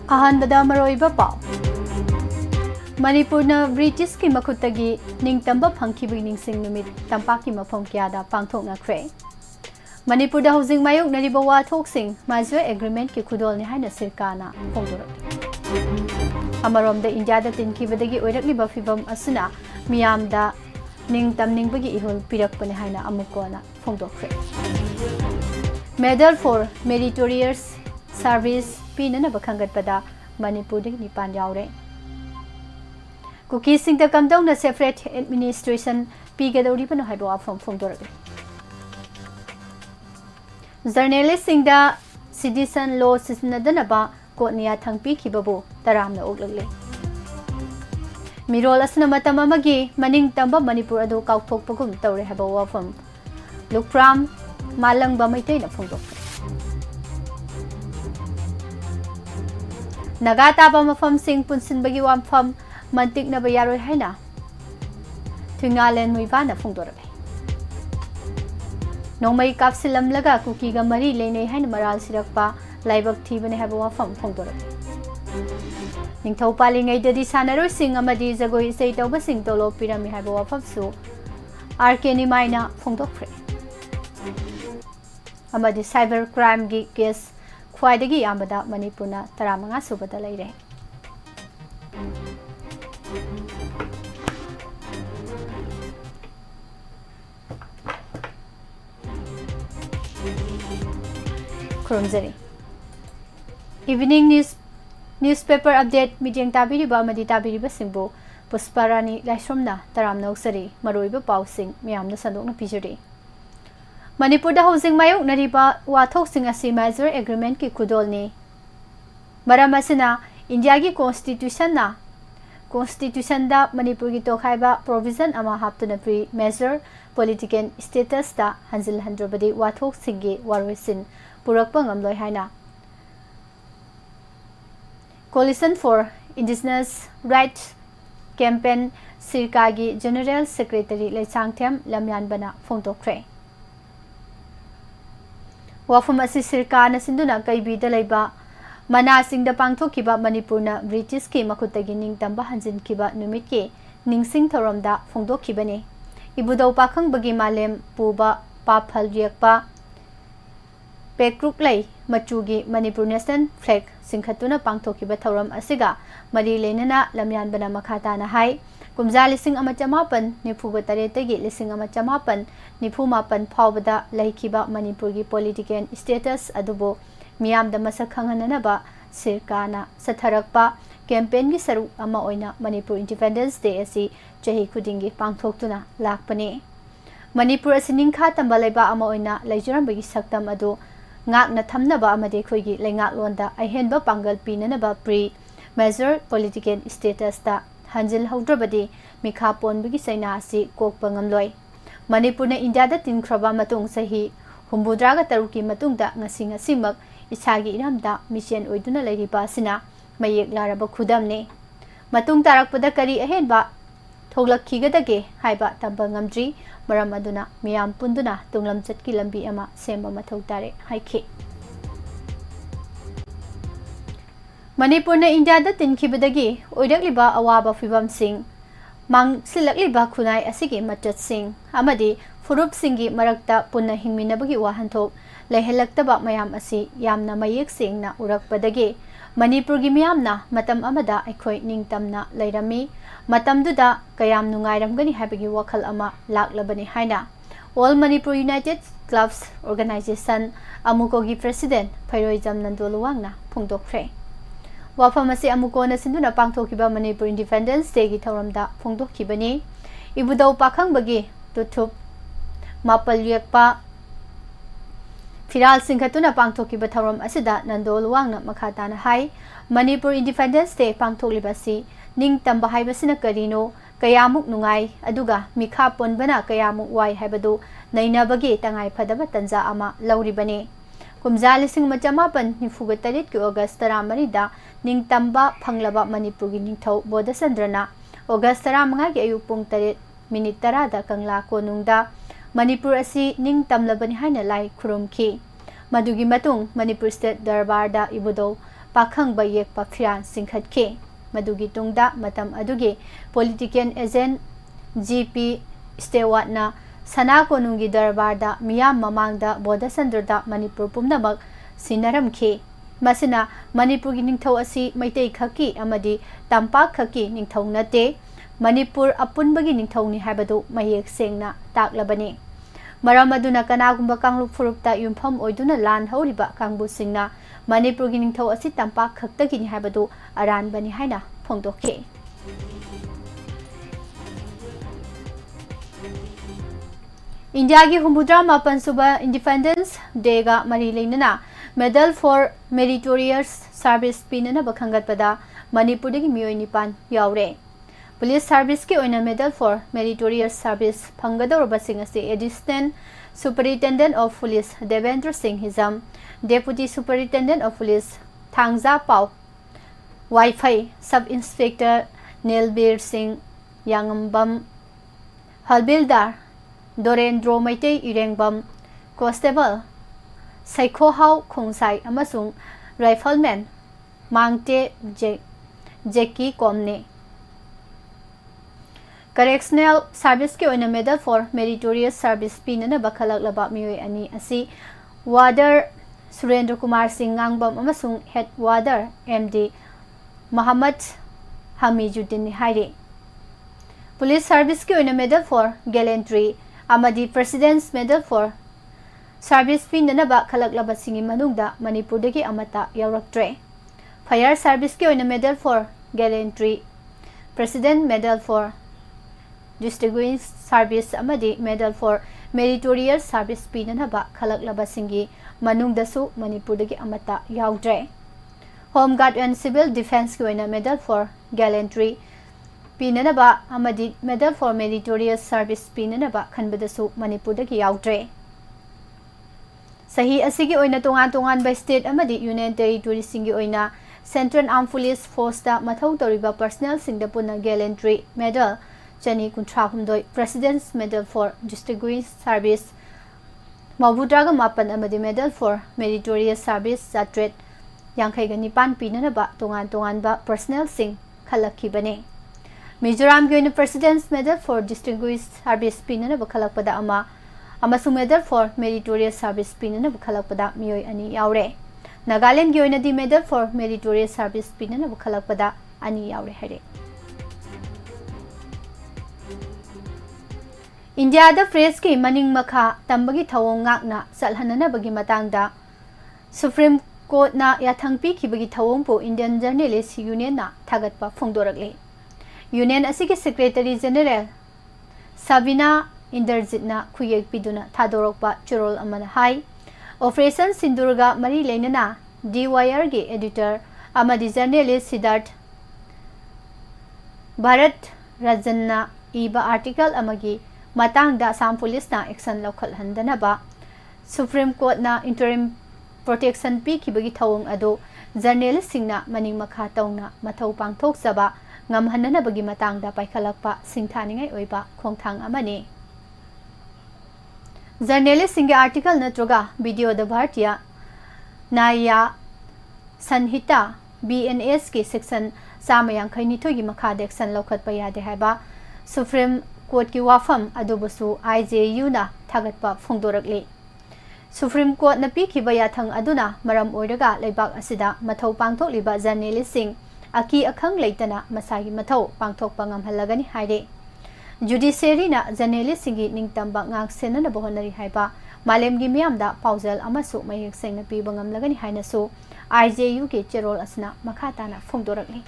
अहनबदा मरोइबा पाव मणिपुरना British की मखुतगी निंगतंबा फंखिबी निंगसिंग नुमित तंपाकी मफम क्यादा पांगथोकनाख्रे मणिपुरदा हौजिंग मायोकनरिबा वाथोकसिंग माजुए एग्रीमेंट की खुदोलनि हाइना सरकारना फोंदोरक अमरोमदा इंडियादा तिनखिबदगी ओइरकलिबा फिबम असुना मियामदा निंगतमनिंगबगी इहुल पिरकपने हाइना अमुकोना फोंदोख्रे मेडल फॉर मेरिटोरियस सर्विस पीनना बखंगतपदा मणिपुरदगी निपान यावरे कुकी सिंह द कमदौना सेपरेट एडमिनिस्ट्रेशन पीगदौरिबनो हाइबा वाफम फोंदोरगे जर्नलिस्ट सिंह द सिटीजन लॉ सिसनदनबा कोटनिया थंगपीखिबबो तरामना ओगलगले मिरोल असना मतम अमगी मनिंग तंबा मणिपुर अदो काउथोकपगुम तौरे हाइबा वाफम लुक्राम मालंगबा मैतैना फोंदोक नगा ताबा मफम सिंह पुनसिनबगी वाफम मंतिकनबा यारोय हाइना थुंगालेन मुइबाना फोंदोरगे नोंमै कापसिलमलगा कुकीगा मरी लेने हाइना मराल सिरकपा लाइबक थीबने हाइबा वाफम फोंदोरगे निंगथौ पालिङैददि सानरोइसिंग अमदि जगोइ इसै तौबसिंग तोलो पिरमि हाइबा वाफमसु आरके निमाइना फोंदोख्रे अमदि साइबर क्राइम की केस ख्वाइदगी यामबदा मणिपुरना 15 सुबदा लैरे खुरुमजरी इवनिंग न्यूज़पेपर अपडेट मीडियम ताबिरिबा अमदि ताबिरिबा सिंबो पुष्पारानी लाइश्रमना तराम नौसरी मरोइबा पाउसिंग मियामना संदोकना पिजरी मणिपुरदा हौजिंग मायोकनरिबा वाथोकसिंग असि मेजर एग्रीमेंट की खुदोलनी मरम असिना इंडिया की कॉन्स्टिट्यूशन दा मणिपुर की तोखाइबा प्रोविजन अमा हापतुना प्री मेजर पॉलिटिकल स्टेटस दा हंजिल हंद्रबदी वाथोकसिंगी वारोइसिन पुरकपा ngamloi haina coalition for indigenous rights campaign sirka gi general secretary leisangthem lamyan bana phongtokre wafum asi sirka na sinduna kaibi da leiba mana singda pangthokiba manipurna british ki makhutagi ningtamba hanjin kiba numit ki ningsing thoramda phongdokhibani ibudau pakhang bagi malem puba paphal riakpa पेक्रुक लै मचुगी Manipur national flag सिंखतुना पांगथोकिबा थौरम असिगा मरी लेनना लमयानबना मखाताना high कुमजा 1998 तगी 1998 फावबदा लैखिबा Manipur की political status अदुबो मियामदा मसक खंगननबा सरकारना सथरकपा campaign की सरुक अमा ओइना Manipur independence day असि चही खुदिंगी पांगथोक्तुना लाकपने मणिपुर असि निंखा तंबा लेबा अमा ओइना लैजरमबगी सक्तम अदु ngakna thamnaba amade khoigi lenga londa ahenba pangal pinanaba pre measure political status ta hanjil haudrabadi mikha ponbigi saina asi kokpa ngamloi manipur na india da tinkraba matung sahi humbudraga taruki matungda ngasinga simak isagi iramda mission oiduna leiriba sina mayek laraba khudamne matung tarakpada kari ahenba thoglakhigadage haiba tamba ngamdri मरम अदुना मियाम पुंदुना तुंगलम चटकी लंबी अमा सेंबा मथौ तारे हाइखे मणिपुर ने India दा तिनखिबदगी ओइरकलिबा अवाबा फिबम सिंह मांगसिलकलिबा खुनाई असिगी मचत सिंह अमदि फुरुप सिंगी मरक्ता पुन्ना हिंगमिनबगी वाहनथोक लेहलक्तबा मयाम असि यामना मयेक सिंगना उरकपदगी मणिपुर की मियामना मतम अमदा अखोय निंगतमना लैरमी मतमदुदा कयाम नुंगाइरमगनी हाइबगी वखल अमा लाक्लबनी हाइना all Manipur united clubs organisation अमुकोगी प्रेसिडेंट फैरोइजम नंदोलुवांगना फोंदोख्रे वाफम असे अमुकोना सिंदुना पांगथोकिबा मणिपुर इंडिपेंडेंस डे की थौरमदा फोंदोखिबनी इबुदौ पाखंगबगी तुथुप मापल यकपा फिराल सिंखतुना पांगथोकिबा थौरम असिदा नंदोलुवांगना मखाताना हाई मणिपुर इंडिपेंडेंस डे पांगथोकलिबासी निंग तंबा हाइबसिना करिनो कयामुक नुंगाई अदुगा मिखा पोनबना कयामुक वाई हाइबदु नैनाबगे तंगाई फदबा तंजा अमा लौरिबने कुमजा 1998 की अगस्त 13 दा निंग तंबा फंगलबा मणिपुर की निंगथौ बोधचंद्रना अगस्त 15 की अयुक पुंग 10 दा कंगला कोनुंगदा मणिपुर असि निंग तमलबनि हाइना लाई खुरुमखि मदुगी मतुंग मणिपुर स्टेट दरबार दा इबुदौ पाखंग येकपा फिरान सिंखटखे मदुगी तुंगदा मतम अदुगे पॉलिटिकल एजेंट जीपी स्टेवाटना सना कोनुंगी दरबारदा मियाम ममांगदा बोधसंद्रदा मणिपुर पुमनमक सिनरमखे मसिना मणिपुर की निंगथौ असि मैतै खकी अमदि तंपाक खकी निंगथौ नते मणिपुर अपुनबगी निंगथौनि हाबदु मयेक सेंगना ताकलबने मरम अदुना कनागुंबा कांगलुक फुरुपता युमफम ओइदुना लान हौरिबा कांगबुसिंगना मणिपुर की निंगथौ असि तंपाक खक्तगिनि हाबदु अरानबनि हाइना फोंदोखे इंडिया की हुमुद्रा मापन सुबह इंडिपेंडेंस डेगा मरी लेना मेडल फॉर मेरिटोरियस सर्विस पीनना बखंगतपदा मणिपुर की मियोय निपान यावरे पुलिस सर्विस की ओइना मेडल फॉर मेरिटोरियस सर्विस फंगदौरबसिंग असे additional superintendent of police Devendra Singh Hijam deputy superintendent of police थांगजा पाव वाईफाई sub inspector Nilbir Singh Yangbam havildar Dorendro Meitei Irengbam constable सैखोहाव खोंसाई अमसुंग rifleman मांगते जेकी कॉमने करेक्शनल सर्विस के ओइना मेडल फॉर मेरिटोरियस सर्विस पीनना बखलकलबा मियोय अनि असि वार्डर सुरेंद्र कुमार सिंह ngangbam अमसुंग head warder MD Mohammad Hamijuddin हाइरे पुलिस सर्विस के ओइना मेडल फॉर गैलेंट्री अमदी प्रेसिडेंट्स मेडल फॉर सर्विस पीननबा खलकलबसिंगी मनुंगदा मणिपुरदगी अमता यावरक्ट्रे फायर सर्विस के ओइना medal for gallantry president medal for distinguished service अमदी मेडल फॉर मेरिटोरियस सर्विस पीननबा खलकलबसिंगी मनुंगदसु मणिपुरदगी अमता यावद्रे home guard and civil defence के ओइना मेडल फॉर गैलेंट्री पीननबा अमदी मेडल फॉर मेरिटोरियस सर्विस पीननबा खनबदसु मणिपुरदगी यावद्रे सही असिगी ओइना तोंगान तोंगान बाय स्टेट अमदी यूनियन टेरिटोरी सिंगी ओइना सेंट्रल आर्म पुलिस फोर्स दा मथौ तौरिबा पर्सनल सिंगदा पुना गैलेंट्री मेडल चनी कुंट्रा हुमदोय president's medal for distinguished service मौबुद्रागा मापन अमदी मेडल फॉर मेरिटोरियस सर्विस जाट्रेट यांखैगा निपान पीननबा तोंगान तोंगानबा पर्सनल सिंग खलखिबने मिजोराम के president's medal for distinguished service पीननबा खलकपदा अमसु मेडल फॉर मेरिटोरियस सर्विस पीननबा खलकपदा मियोय अनि यावरे नागालैंड की ओइनादि मेडल फॉर मेरिटोरियस सर्विस पीननबा खलकपदा अनि यावरे हरे इंडिया दा प्रेस की मनिंग मखा तंबगी थवोंग ngakna salhananabagi matangda supreme court ना याथंग पीखिबगी थवोंग पो इंडियन जर्नलिस्ट यूनियन ना थागतपा फोंदोरकले यूनियन असिगे सेक्रेटरी जनरल साबिना इंदरजितना खुयेक पिदुना थादोरकपा चुरोल अमना हाई ऑपरेशन सिंदुरगा मरी लेनना डीवायर के एडिटर अमदी जर्नलिस्ट सिद्धार्थ भारत रजन्ना इबा आर्टिकल अमगी matangda Assam Police na action local handanaba Supreme Court na interim protection pi kibagi thawong ado journalist singna maning makha tawna mathau pangthok saba ngamhanana bagi matangda paikhalakpa singthaningai oiba khongthang amani journalist singe article natroga video da bhartiya naya sanhita BNS के section 192 की मखा action लौखतपा यादे हैबा supreme court की वाफम अदुबसु IJU ना थागतपा फोंदोरकले supreme court न पीखिबा याथंग अदुना मरम ओइरगा लेबाक असिदा मथौ पांगथोकलिबा जर्नलिस्ट सिंग अकी अखंग लेतना मसागी मथौ पांगथोकपा ngamhallagani हाइरे जुडिशियरी ना जर्नलिस्ट सिंगी निंगतंबा ngak senana bohonari haiba मालेमगी मियामदा पाउजल अमसु मयेक सेंगना पीबा ngamlagani hainasu IJU के चेरोल असना मखाताना फोंदोरकले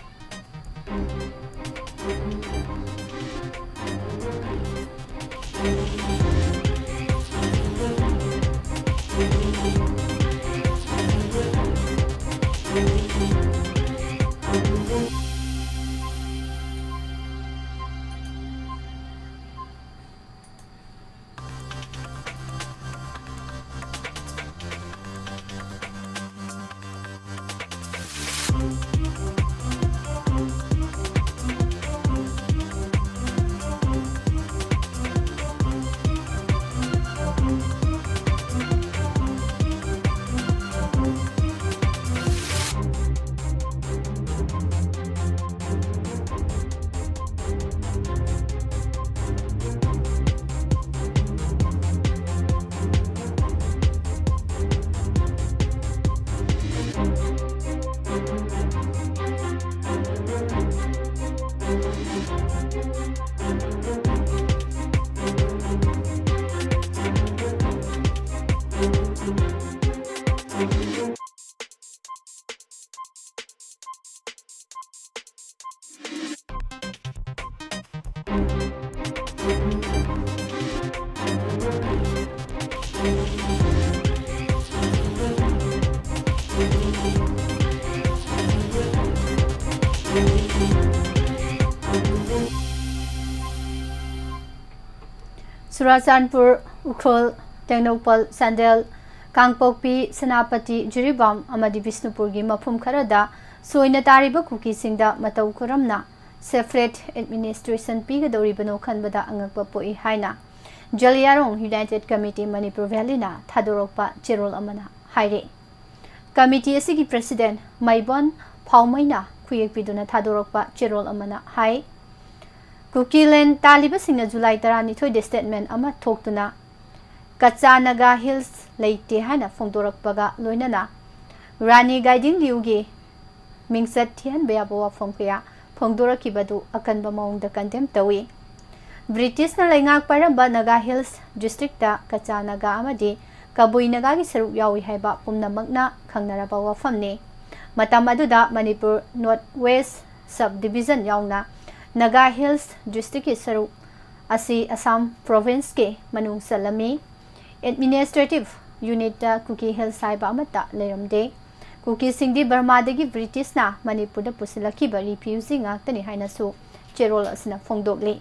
Churachandpur, Ukrol, Tengnopal, Sandel, Kangpokpi, Senapati, Jiribam, Amadi Visnupurgi, Mapum Karada, Soina Tariba Kuki Singda, Matau Kuramna, Separate Administration Pigadoribano Kanbada Angakpa Poi Haina, Jaliarong United Committee Manipur Valina, Tadoropa, Gerol Amana, Haire. Committee Asigi President, Maibon, Paumaina, Kuyek Piduna Tadoropa, Gerol Amana, Hai. Kukilen Taliba Singna July Tarani Toy statement Ama Toktuna Katsanaga Hills Late Hana Fongdorak Baga Loinana Rani Guiding Liugi Mingsat Tian Beaboa Fongkia Fongdora Kibadu Akan Bamong the Condemned Tawi British na Langak Paramba Naga Hills District Katsanaga Amadi Kabui Nagagi Saru Yawi Haiba Pumna Magna Kangnarabawa Famne Matamaduda Manipur Northwest Subdivision Yauna Naga Hills District Saru Asi Assam Province ke Manung Salami Administrative Unit Kuki Hills Saiba Amata Leramde Kuki Singdi Burma degi British na Manipur da Pusilaki ba refusing Tani Hainasu Gerol Asna Fongdogli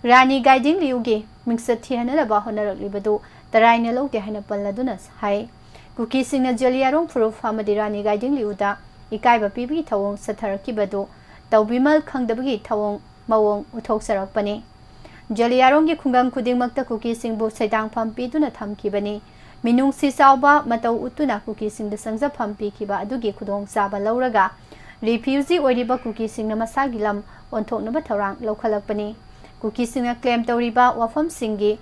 Rani Guiding Liugi Mingsatiana ba Honorak Libadu Taraina Loke Haina Paladunas Hai Kuki Singna Jaliarong Proof Hamadi Rani Guiding Liuda Ikaiba Pibi Tawong Sataraki Badu Taubimal Kangdabagi Tawong Mawong Utok Sarakpani Jaliarong Kungang Kuding Makta Kuki Singbu Saidang Pampi Duna Tamki Bani Minung Si Sauba Matau Utuna Kuki Sing the Sangza Pampi Kiba Adugi Kudong Saba Lauraga Refusee Oriba Kuki Sing Namasagilam on Tok Nabatarang Lokalapani Kuki Sing a claim Tauriba Wafam Singi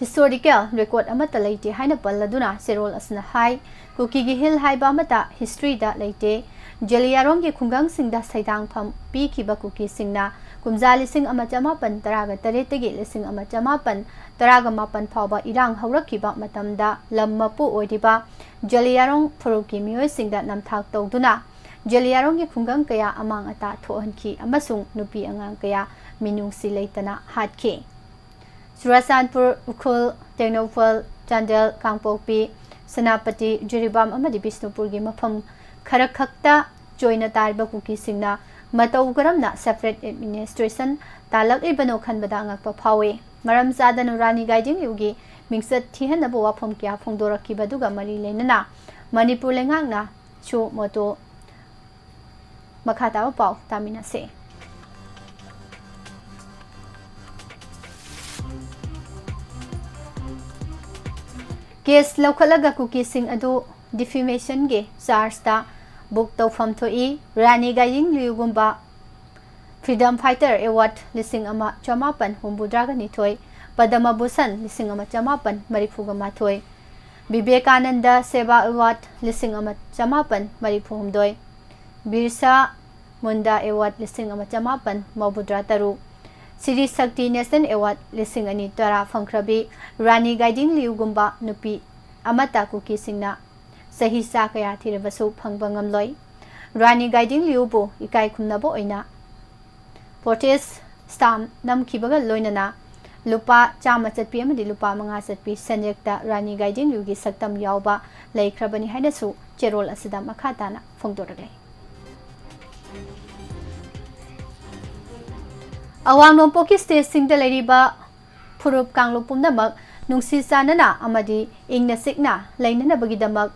Historical record Amata Late Haina Paladuna Serol Asna Hai Kuki Hill Haiba Mata History that late Jaliarong Kungang Sing da Saidang Pam Piki Bakuki Singna Kumzali Sing Amachamapan Taraga Taretagi Lising Amachamapan Taraga Mapan Pauba Irang Haurakiba Matamda Lamapu Odiba Jaliarong Puruki Mio Sing that Namtak Duna Jaliarong Kungang Kaya Amang Ata Tohanki Amasung Nupi Angang Kaya Minung Silatana Hatke Surasanpur Ukul Tengnopal Chandel Kangpokpi Senapati Jiribam Amadi Bisnupurgi Mapam Karakakta Joina Tarba Kuki Singna Matau Garamna Separate Administration Talak Ibano Kanbadanga Papawe Maram Zadan Rani Guiding Yugi Mingsat Tihan Boa Pumkia Fongdora Kibaduga Mali Lenana Manipur Lengangna Chu Moto Makata Pau Tamina Se Case Lokalaga Kuki Sing Adu Defamation Ge Sarsta Book Tofam Toi Rani Gaying Liugumba Freedom Fighter Award Lising Ama Chamapan Humbudragani Toy Padama Busan Lising Ama Chamapan Marifugama Toy Bibekananda Seva Award Lising Ama Chamapan Marifumdoi Birsa Munda Award Lising Ama Chamapan Mabudra Taru Siri Sakti National Award Lising Ani Tara Fangkrabi Rani Guiding Liugumba Nupi Amata Kuki Singna Sahi Sakaya Tirabasu Pangbangam Loi Rani Guiding Liubu Ikai Kumnabo Oina Portes Stam Nam Kibaga Loinana Lupa Chama Satpi Amadi Lupa Manga Satpi Sanjekta Rani Guiding Liugi Saktam Yauba Lai Krabani Haidasu Gerol Asidam Akatana Fongdorale Awang Nompoki State Singda Lariba Purup Kanglupum Damak Nungsi Sanana Amadi Ingna Signa Lainana Bagidamak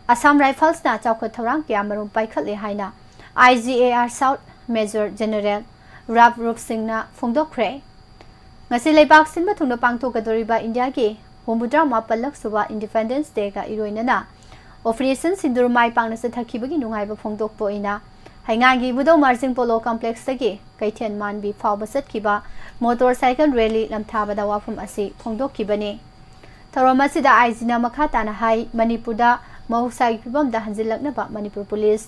Assam Rifles na Chauka Tarang Yamarum Paikale Haina IGAR South Major General Rab Rup Singh na Fongdokre Ngasi Leibak Sinba Tungna Pangto Kadoriba India Ge Homudra Mapalak Suba Independence Day Ga Iroinana Operation Sindurumai Pangna Sathakibagi Nungaiba Fongdokpo Ina Haingangi Budo Marching Polo Complex Tage Kaitian Manbi Fawbasat Kiba Motorcycle Rally Lamthabada Wafum Asi Fongdokibane Taramasida Aizina Makatana Hai Manipurda Mahusai Pibam da Hanzilaknaba Manipur Police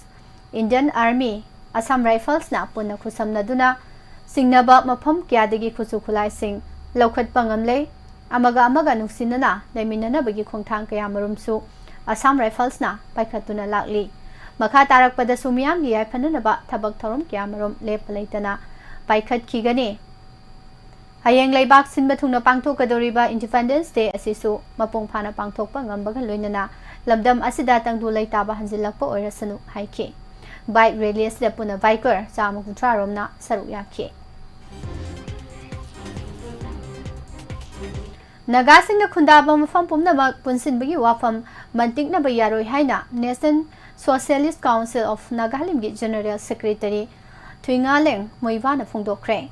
Indian Army Assam Rifles na Puna Kusamna Duna Singnaba Mapam Kyadagi Kusukulai Sing Laukat Pangamle Amaga Amaga Nusinana Leminana Bagi Kongtang Kayamarumsu Assam Rifles na Paikatuna Lakli Makatarak Pada Sumyam Gi Pananaba Tabak Tarum Kyamarum Lepalaitana Paikat Kigane Hayang Laibak Sinba Tungna Pangto Kadoriba Independence Day Asisu Mapong Pana Pangtok Pangambaga Loinana Lamdam Asida Tangdulay Taba Hanzilakpo Orasanu Haike Bike Release the Puna Viker Sama Kutraromna Saruyake Nagasing na khundaba mafam pumnamak punsinbagi wafam mantikna bayaroi haina National Socialist Council of Nagaland gi General Secretary Thuingaleng Moivana phongdokre.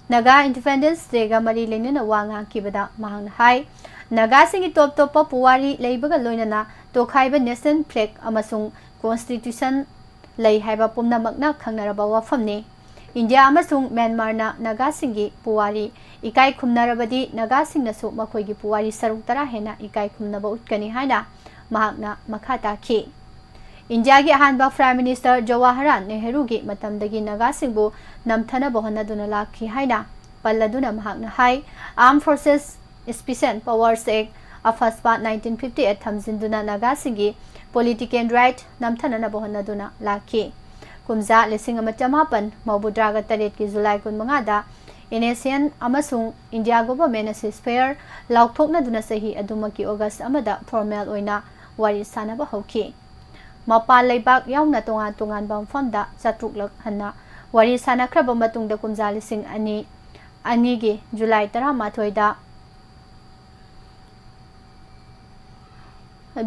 Naga Independence Day ga mari lenina wanga kibada mahang hai Nagasing top puwari leibaga loinana tokhaiba national flag amasung constitution lei haiba pumnamakna khangnaraba wafamni India amasung Myanmar na Nagasingi puwari ikai khumnarabadi Nagasing nasu makhoigi puwari saruk tara hena ikai khumnaba utkani haina mahakna makhata ki India gi ahanba Prime Minister Jawaharlal Nehru gi matamdagi Nagasing bu namthana bohana duna lakhi haina palladuna mahakna hai Armed Forces Special Powers Act Afaspa 1958 thamjinduna Nagasingi political right namthana na bohana duna lakhi Kumza lising amachamapan maubudraga taret ki July kun mangada Indonesian amasung India government ceasefire laukthokna duna sahi adumaki August amada formal oina wari sanaba hoki Mapal leibak yauna tongan bamfamda satruklak hanna wari sanakraba matungda kumza lising ani gi July 13 da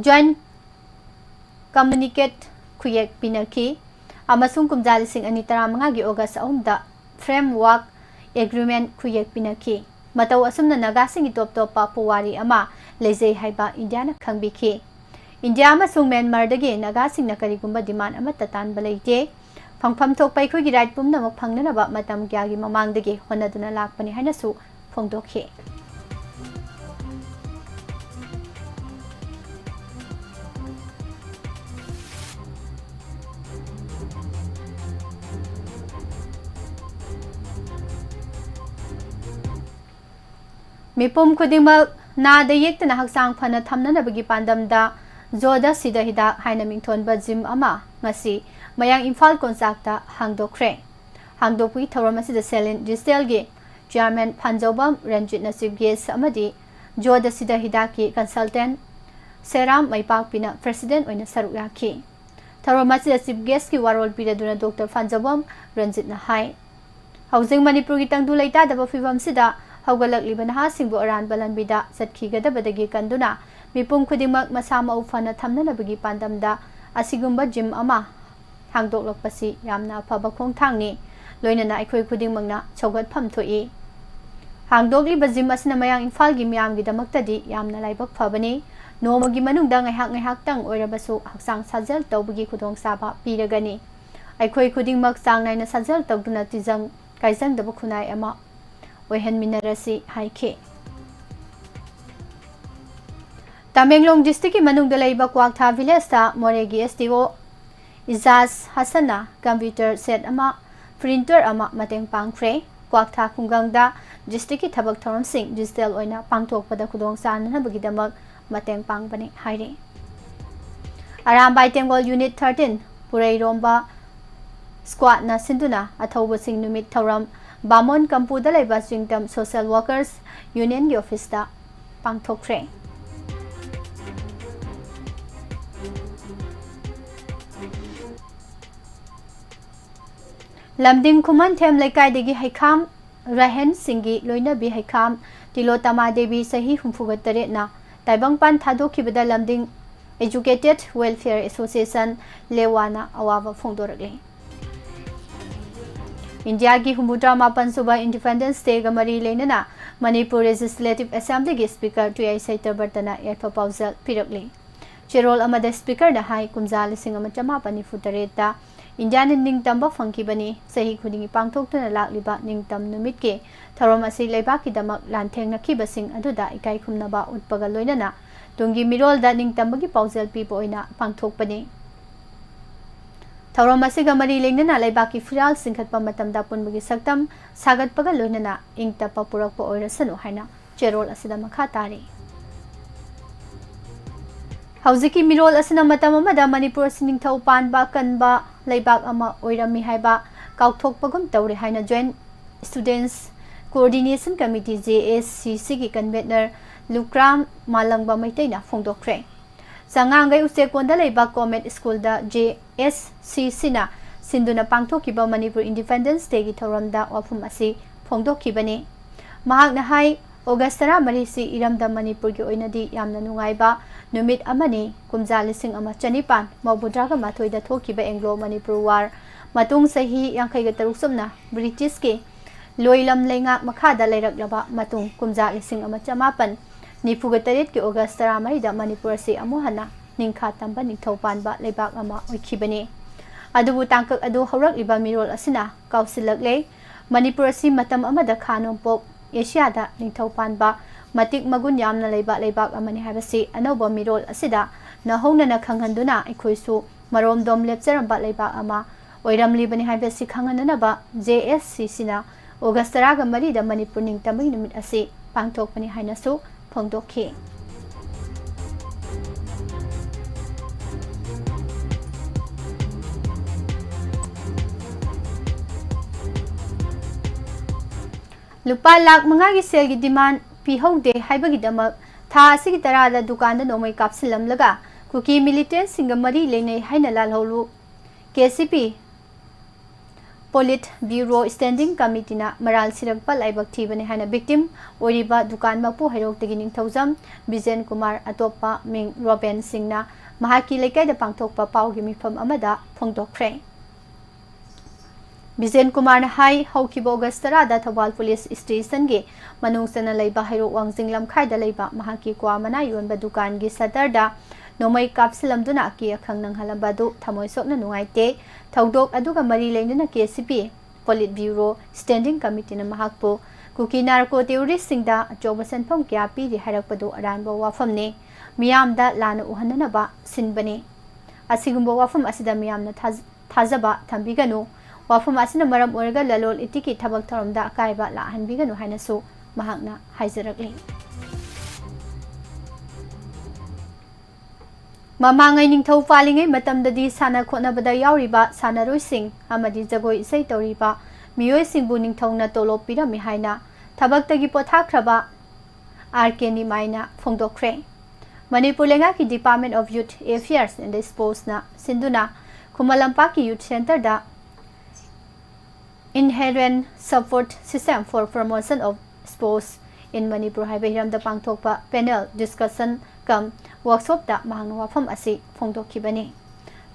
joint communicate khuyek pinaki amasung kumza lising ani 15 gi August ahumda framework agreement khuyek pinaki matau asumna Nagasing top puwari ama lejei haiba India na khangbiki India amasung Myanmar dagi Nagasing na karigumba demand amata tanba leite phangpham thokpai khogi right pumnamak phangnanaba matam kyagi mamangdagi honaduna lakpani hainasu phongdokhi Mipum khudingmak na da yektana haksang phana thamnanabagi pandamda Joda sida hidak haina mingthonba gym ama ngasi mayang Imphal konsakta hangdokre hangdopui thoram asida Selin Distel gi Chairman Phanjobam Ranjit Nasib Guest amadi Joda sida hidaki consultant Seram Maipak pina president oina saruk yakhi thoram asida Chief Guest ki warol piraduna Dr Phanjobam Ranjit na hai Housing Manipur gi tangdu leita daba fibam sida haugalakliba nahasingbu aranba lanbida satkhigadabadagi kanduna mipum khudingmak masama ufana thamnanabagi pandamda asigumba gym ama hangdoklakpasi yamna afaba khongthangni loinana aikhoi khudingmakna chaugatpham thoi hangdokliba gym asina mayang Imphal gi miyamgi damaktadi yamna laibak phabani nomagi manungda ngaihak tang oirabasu haksang sajal tawbagi khudong saba piragani aikhoi khudingmak changnaina sajal tawduna tijang kaijang daba khunai ama oihan minarasi haike Tamenglong district ki manung dalaiba Kwaktha village ta Moregi STO Izaz Hasana computer set ama printer ama mateng pangkhre Kwaktha khungangda district ki thabak thoram sing digital oina pangthokpada khudong sananabagi damak mateng pangbani haire Arambai Tengol unit 13 Purai Romba squad na sinduna athauba sing numit thoram Bamon Kampuda laiba Jingtam Social Workers Union gi office ta pangthokre Lamding Kuman Them Laikai Degi Haikam Rahen Singi Loina Bi Haikam Tilotama Devi Sahi Humfugatare na Taibangpan Thadokibada Lamding Educated Welfare Association Lewana Awaba Phongdorakle India gi Humudra Mapan Suba Independence Day Gamari Lenana Manipur Legislative Assembly gi Speaker Tuyai Saitar Bartana Erfa Pausal Pirakle Cherol Amada Speaker na Hai Kumzal Singamachama Pani Futareta Indian Ningtamba Funkibani Sahi Kudingi Pangtokna Lakliba Ningtam Numit Tharom Asi Laibaki Damak Lanteng Nakibasing Aduda Ikai Kumnaba Utpaga Loinana Tungi Mirol da Ningtambagi Pausal Pipo Ina Pangtokpani Tharom Asiga Mari Lenana Laibaki Firal Singkhatpa Matamda Punbagi Saktam Sagatpaga Loinana Ingtapa Purakpa Oirasanu Haina Cherol Asida Makhatari Hauziki Mirol Asina Matamamada Manipur Siningthau Panba Kanba Laibak ama oirami haiba kauthokpagum tawre haina Joint Students Coordination Committee JSCC gi convener Lukram Malangba Maitaina phongdokre Sangangai Usekonda laiba Comment School da JSCC na sinduna pangthokiba Manipur Independence Day gi thoramda wafum asi phongdokhibani mahakna hai August 13 iramda Manipur gi oinadi yamna nungai numit amani kumja lising ama chanipan maubudraga mathoi da thokiba Anglo Manipur War matung sahi yangkai ga taruk sumna British ki loilam leingak makhada leiraklaba matung kumja lising ama chamapan nifuga tarit ki August 13 da Manipur si amuhana ningkha tamba ningthaupan ba leibak ama oikhibani adubu tangkak adu haurak liba mirol asina kausilak le Manipur si matam amada khanompok Asia da ningthaupan ba matik magun yamna leibak amani habasi anoba mirol asida nahongna na khanghanduna ikhoisu marom dom lepcharam ba leibak ama oiramli bani habasi khanghanana ba JSC sina August 13 da Manipur ningtamai numit asi pangthokpani hainasu phongdokhi Lupa lak mangagi sel gi demand pihaude haibagidamag tha asigi tarada dukanda nomai kapsilam laga kuki militant singa mari leinei haina lalholu KCP Polit Bureau Standing Committee na maral sirakpa laibak thibane haina victim oriba dukan mapu hairok tagi ningthaujam Bijen Kumar atopa ming Robin Singh na mahaki lekai da pangthokpa paugi mifam amada phongdokkhre Bijen Kumar na hai haukibo August 13 da Thawal Police Station ge manungsana leiba hairo wangjing lamkhai da leiba mahaki kwa mana yonba dukan gi satar da nomai kapsilam duna ki akhang nang halamba du thamoi sokna nungaite thaudok aduga mari leina KCP Polit Bureau Standing Committee na mahakpo kuki narco terrorist singda achoba sanpham kya pi ri harakpadu aranba wafamne miyamda lana uhanana ba sinbani asigumba wafam asida miyamna thajaba thambiganu wafam asina maram orga lalol itiki thabak tharamda akaiba la hanbiganu hainasu mahakna haijarakli Mamangai ningthau palingai matamdadi sana khonabada yauriba sanaroi sing amadi jagoi isai toriba miyoi singbu ningthauna tolop pirami haina thabaktagi pothakraba RK ni maina phongdokkhre Manipur lenga ki Department of Youth Affairs and Sports na sinduna Kumalampa ki Youth Center da Inherent Support System for Promotion of Sports in Manipur Haibehiram da pangthokpa panel discussion kam workshop da mahang wafam asi phongdokhibani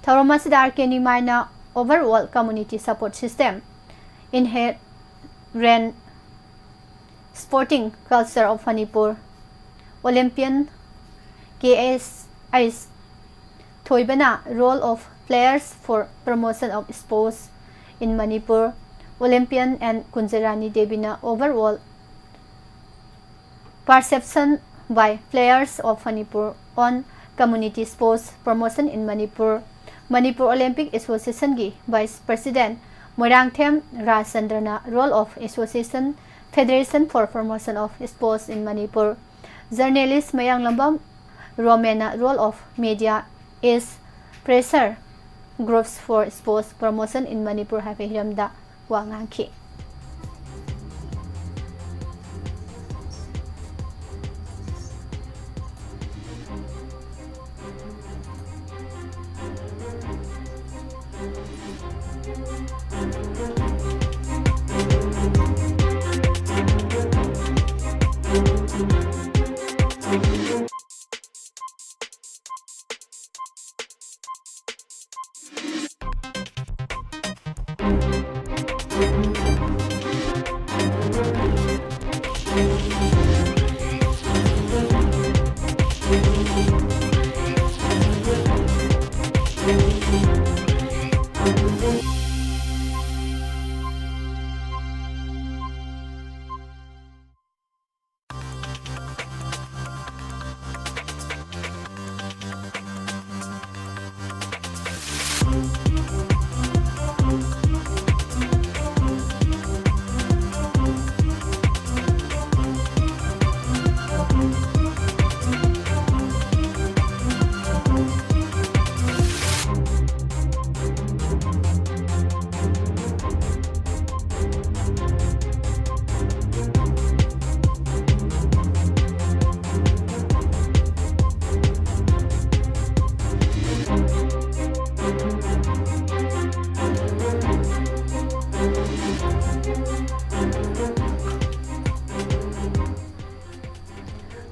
Tharoma sida RK ni maina overall community support system inherent sporting culture of Manipur Olympian KS is Thoibana role of players for promotion of sports in Manipur Olympian and Kunjarani Devina overall perception by players of Manipur on community sports promotion in Manipur Manipur Olympic Association gi Vice President Moirangthem Rajandrana role of Association Federation for Promotion of Sports in Manipur Journalist Mayang Lambam Romena role of media is pressure groups for sports promotion in Manipur Habehiramda wangangki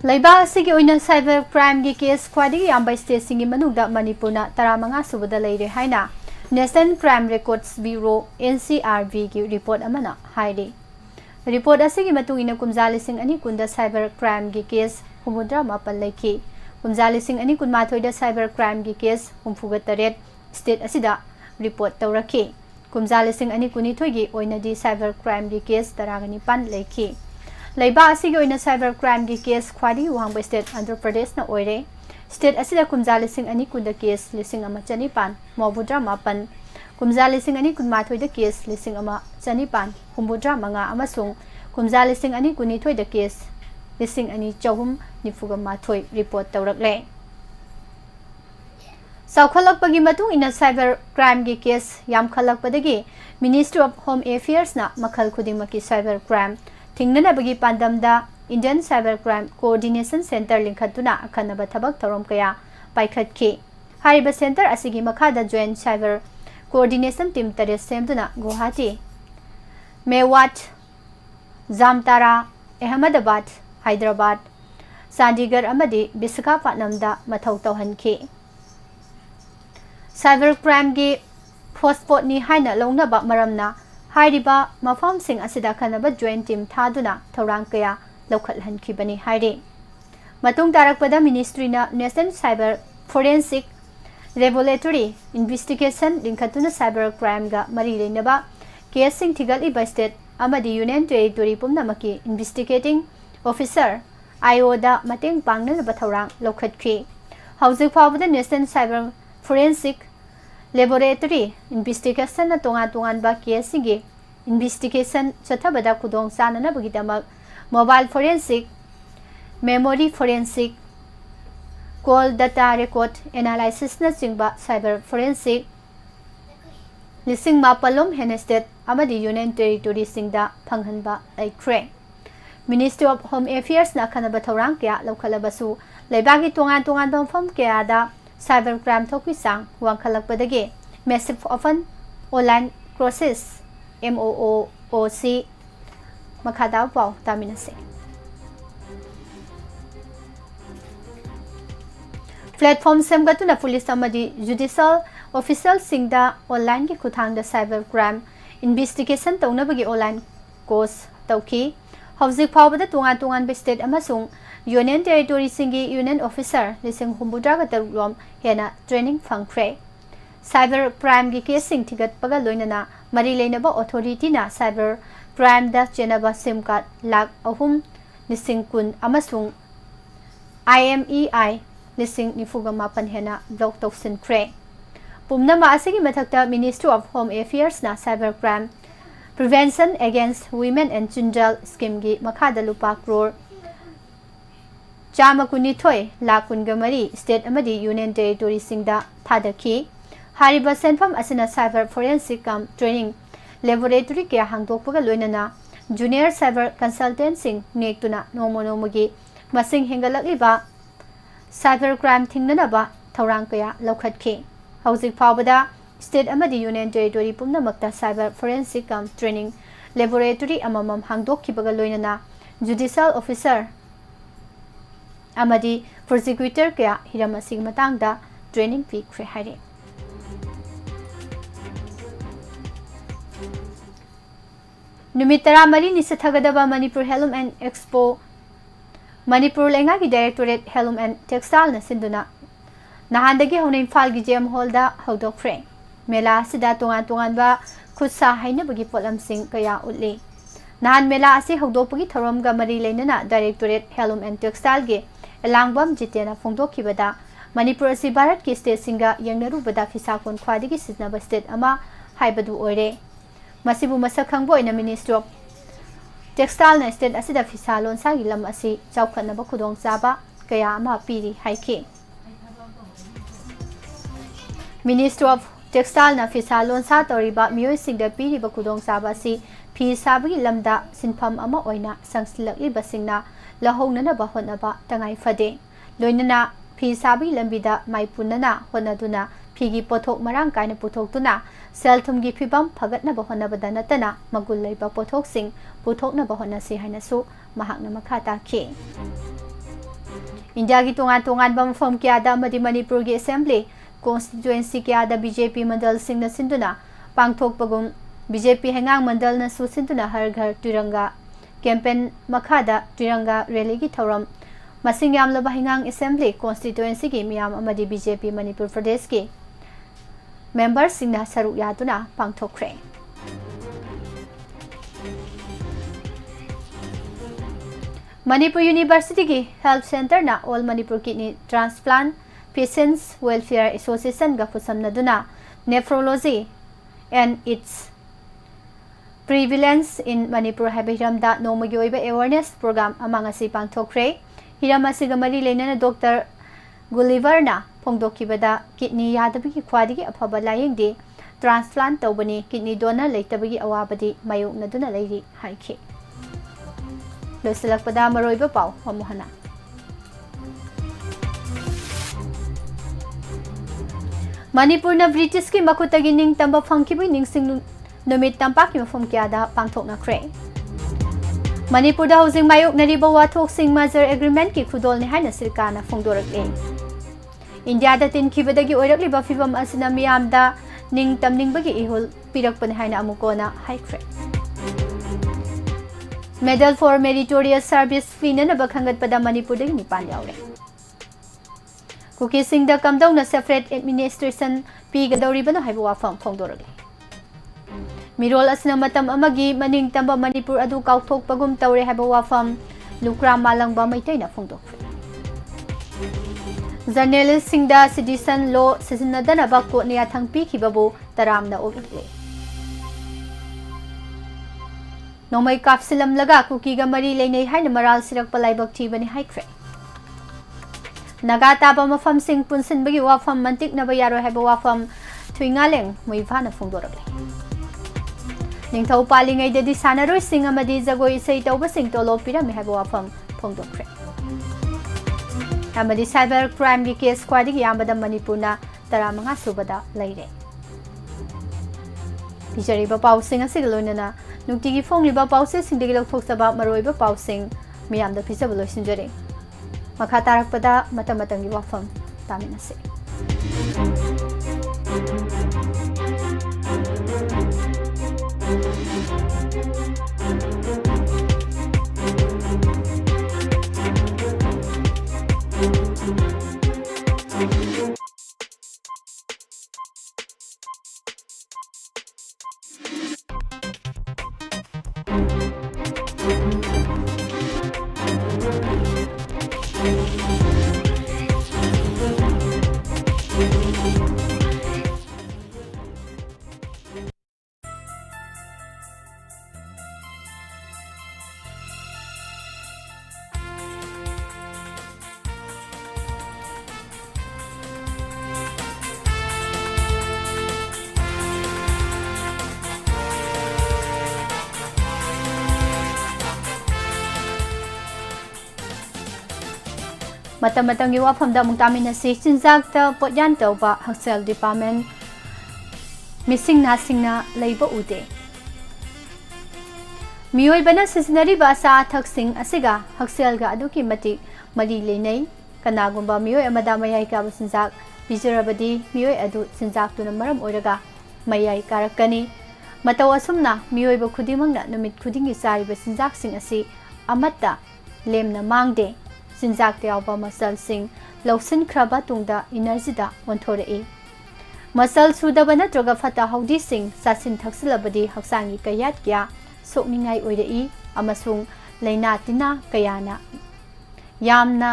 Laiba asigi oina cyber crime gi case khwadi yamba state singi manungda Manipurna 15 subada leire haina National Crime Records Bureau NCRB gi report amana haide. Report asigi matungina kumjali sing ani kunda cyber crime gi case humudra mapal laiki. Kumjali sing ani kun mathoida cyber crime gi case humfuga taret state asida report tawraki. Kumjali sing ani kuni thoigi oina di cyber crime gi case taragani pan laiki. Laiba asigi oina cyber crime gi case khwadi wahang state Andhra Pradesh na oire. State asida kumjali sing ani kunda case lising ama chanipan mawbudra mapan. Kumjali sing ani kun mathoida case lising ama chanipan humbudra manga amasung kumjali sing ani kuni thoida case lising ani chahum nifuga mathoi report tawrakle. Saukhalakpagi matung ina cyber crime gi case yam khalakpadagi Ministry of Home Affairs na makhal khudimaki cyber crime Tingnana bagi pandamda Indian Cyber Crime Coordination Center linkhatuna akhanaba thabak thorom kaya paikhatki. Hariba center asigi makhada Joint Cyber Coordination Team tare semduna Guwahati, Mewat, Jamtara, Ahmedabad, Hyderabad, Chandigarh amadi Visakhapatnamda mathau tawhanki. Cyber crime gi hotspot ni haina longnaba maramna Hariba mafam sing asida khanaba joint team thaduna thorang kaya lokhalhan khibani haire. Matung tarakpada ministry na National Cyber Forensic Regulatory Investigation linkhatuna cyber crime ga mari leinaba case sing thigal iba state amadi union territory pumnamaki investigating officer IO da mateng pangnal ba thorang lokhatkhi. Hauzik phawbada National Cyber Forensic Laboratory Investigation na tongan ba case gi investigation chathabada khudong sanana bagidamak mobile forensic memory forensic call data record analysis na chingba cyber forensic lising mapalom henestet amadi union territory singda phanghanba aikre. Ministry of Home Affairs na khanaba thorang kya lokhalabasu leibagi tongan bamfam kya da cyber crime thokwi sang wangkhalakpadagi massive often online process MOOC makhada pau taminase. Platform semgatuna police amadi judicial official singda online ki khuthang da cyber crime investigation tawnabagi online course tawki. Hauzik phawbada tungan be state amasung union territory singi union officer lising humbudra ga tarulom hena training phangkhre. Cyber crime gi case sing thigat paga loinana mari leinaba authority na cyber crime da chenaba sim card lakh ahum lising kun amasung IMEI lising nifuga mapan hena block toksin khre. Pumnama asigi mathakta Ministry of Home Affairs na cyber crime Prevention Against Women and Children scheme gi makhada lupa crore Chama kunithoi lakh kungamari state amadi union territory singda thadaki. Hariba senfam asina cyber forensic kam training laboratory kya hangdokpaga loinana junior cyber consultant sing nektuna nomogi masing hengalakliba cyber crime thingnanaba thorang kaya lokhatki. Hauzik phawbada state amadi union territory pumnamakta cyber forensic kam training laboratory amamam hangdokkibaga loinana judicial officer amadi prosecutor kaya hiram asig matangda training pi khre haire. Numitara mari nisathagadaba Manipur Helium and Expo Manipur lenga ki Directorate Helium and Textile na sinduna nahandagi hone Imphal gi JM Hall da hodokre. Mela sida tungan ba khutsa haina bagi polam sing kaya utli. Nahan mela ase hodopagi thorom ga mari leinana Directorate Helium and Textile ge elangbam jitena phongdokhibada Manipur asi Bharat ki state singa yangnaru bada fisakon khwadigi sidnaba state ama haibadu oire. Masibu masak khangbo ina Ministry of Textile na state asida fisalon sa gilam asi chawkhanaba khudong chaba kaya ama piri haiki. Ministry of Textile na fisalon sa toriba miyoi singda piri ba khudong chaba si phi sabagi lamda sinpham ama oina sangsilakliba singna lahongnana ba honaba tangai fade. Loinana phi sabagi lambida maipunana honaduna phigi pothok marang kaina puthokuna selthumgi phibam phagatna bahona badana tana magul leiba pothok sing puthokna bahona si haina su mahakna makhata ki. India की तोान मफम क्या मणिपुर की assembly constituency क्या BJP मंडल सिंधुना पांगथोकपगुम BJP हेंगांग मंडल सिंधुना हर घर तिरंगा campaign मखादा तिरंगा rally की थौरम मसिंग यामलबा हेंगांग assembly constituency की मियाम अमदी BJP Manipur प्रदेश के मेंबर्स सिंह सरुक यादुना पांगथोकख्रे मणिपुर यूनिवर्सिटी की हेल्थ सेंटर ना all Manipur kidney transplant patients welfare association का खुसमनदुना nephrology and its prevalence in Manipur हिरमदा नोमगी अवेयरनेस प्रोग्राम अमांगसी पांगथोकख्रे हिरम असिगा मरी लेना डॉक्टर गुलिवरना फोंदोखिबदा किडनी यादबगी ख्वादिगी अफबा लायेंगदे ट्रांसप्लांट तौबनी किडनी डोनर लेतबगी अवाबदी मायोकनदुना लेरी हाइखे लोसलकपदा मरोइबा पाव अमुहना मणिपुर ब्रिटिश की मखुतगी निंग तंबा फंखिबी निंगसिंग नुमित तंपाकी मफम क्यादा पांगथोकनाख्रे मणिपुर हौजिंग मायोकनरिबा वाथोकसिंग मजर एग्रीमेंट की खुदोलने हाइना सरकारना फोंदोरकले इंडिया दा तिनखिबदगी ओइरकलिबा फिबम असना मियामदा निंग तमनिंगबगी इहुल पिरकपने हाइना अमुकोना हाइख्रे मेडल फॉर मेरिटोरियस सर्विस पीननबा खंगतपदा मणिपुरदगी निपान यावरे कुकी सिंह दा कमदौना सेपरेट एडमिनिस्ट्रेशन पीगदौरिबनो हाइबा वाफम फोंदोरकले मिरोल असना मतम अमगी मनिंग तंबा मणिपुर अदु काउथोकपगुम तौरे हाइबा वाफम लुक्रा मालंगबा मैतैना फोंदोकख्रे जर्नलिस्ट सिंह सिटीजन लॉ सिजनदनबा कोर्टने याथंग पीखिबबु तरामना ओगले नोमै काफसिलमलगा कुकीगा मरी लेनै हाइना मराल सिरकपा लाइबक थीबनि हाइख्रे नगा ताबा मफम सिंह पुनसिनबगी वाफम मंतिकनबा यारो हाइबा वाफम थुइंगालेंग मुइभाना फोंदोरकले निंगथौ पालिंगैददि सानारोय सिंह अमदि जगोय इसै तौबा सिंह तोलो पिरमे हाइबा वाफम फोंदोकख्रे अमदि साइबर क्राइम की केस ख्वादिगी यामबदा मणिपुरना 15 सुबदा लैरे पिजरिबा पाउसिंग असिग लोइनना नुक्तिगी फोंलिबा पाउसे सिंगदगी लौथोकसबा मरोइबा पाउसिंग मियामदा पिजबा लोइसिनजरे मखा तारकपदा मतमतंगी वाफम तामिनसे मतम वाफमदा मुक्तामिनसी चिंजाकता पोयान तौबा हक्सेल डिपार्टमेंट मिसिंग नासिंगना लैबा उदे मियोइबना सिजनरीबा असा थक्सिंग असिगा हक्सेलगा अदुकी मति मरी लेनै कनागुंबा मियोइ अमदा मयाइ काबा चिंजाक पिजरबदी मियोइ अदु चिंजाकतुना मरम ओइरगा मयाइ कारकनी मतौ असुमना मियोइबा खुदिमंगना नुमित खुदिंगी चारिबा चिंजाकसिंग असि अमत्ता लेमना मांगदे चिंजाक यावबा मसल सिंह लौसिन ख्रबा तुंगदा इनर्जीदा ओंथोरई मसल सुदबा नत्रगा फता हौदी सिंह सासिन थक्सलबदी हक्सांगी कयात क्या सोकनिंगाई ओइरई अमसुंग लैना तिना कयाना यामना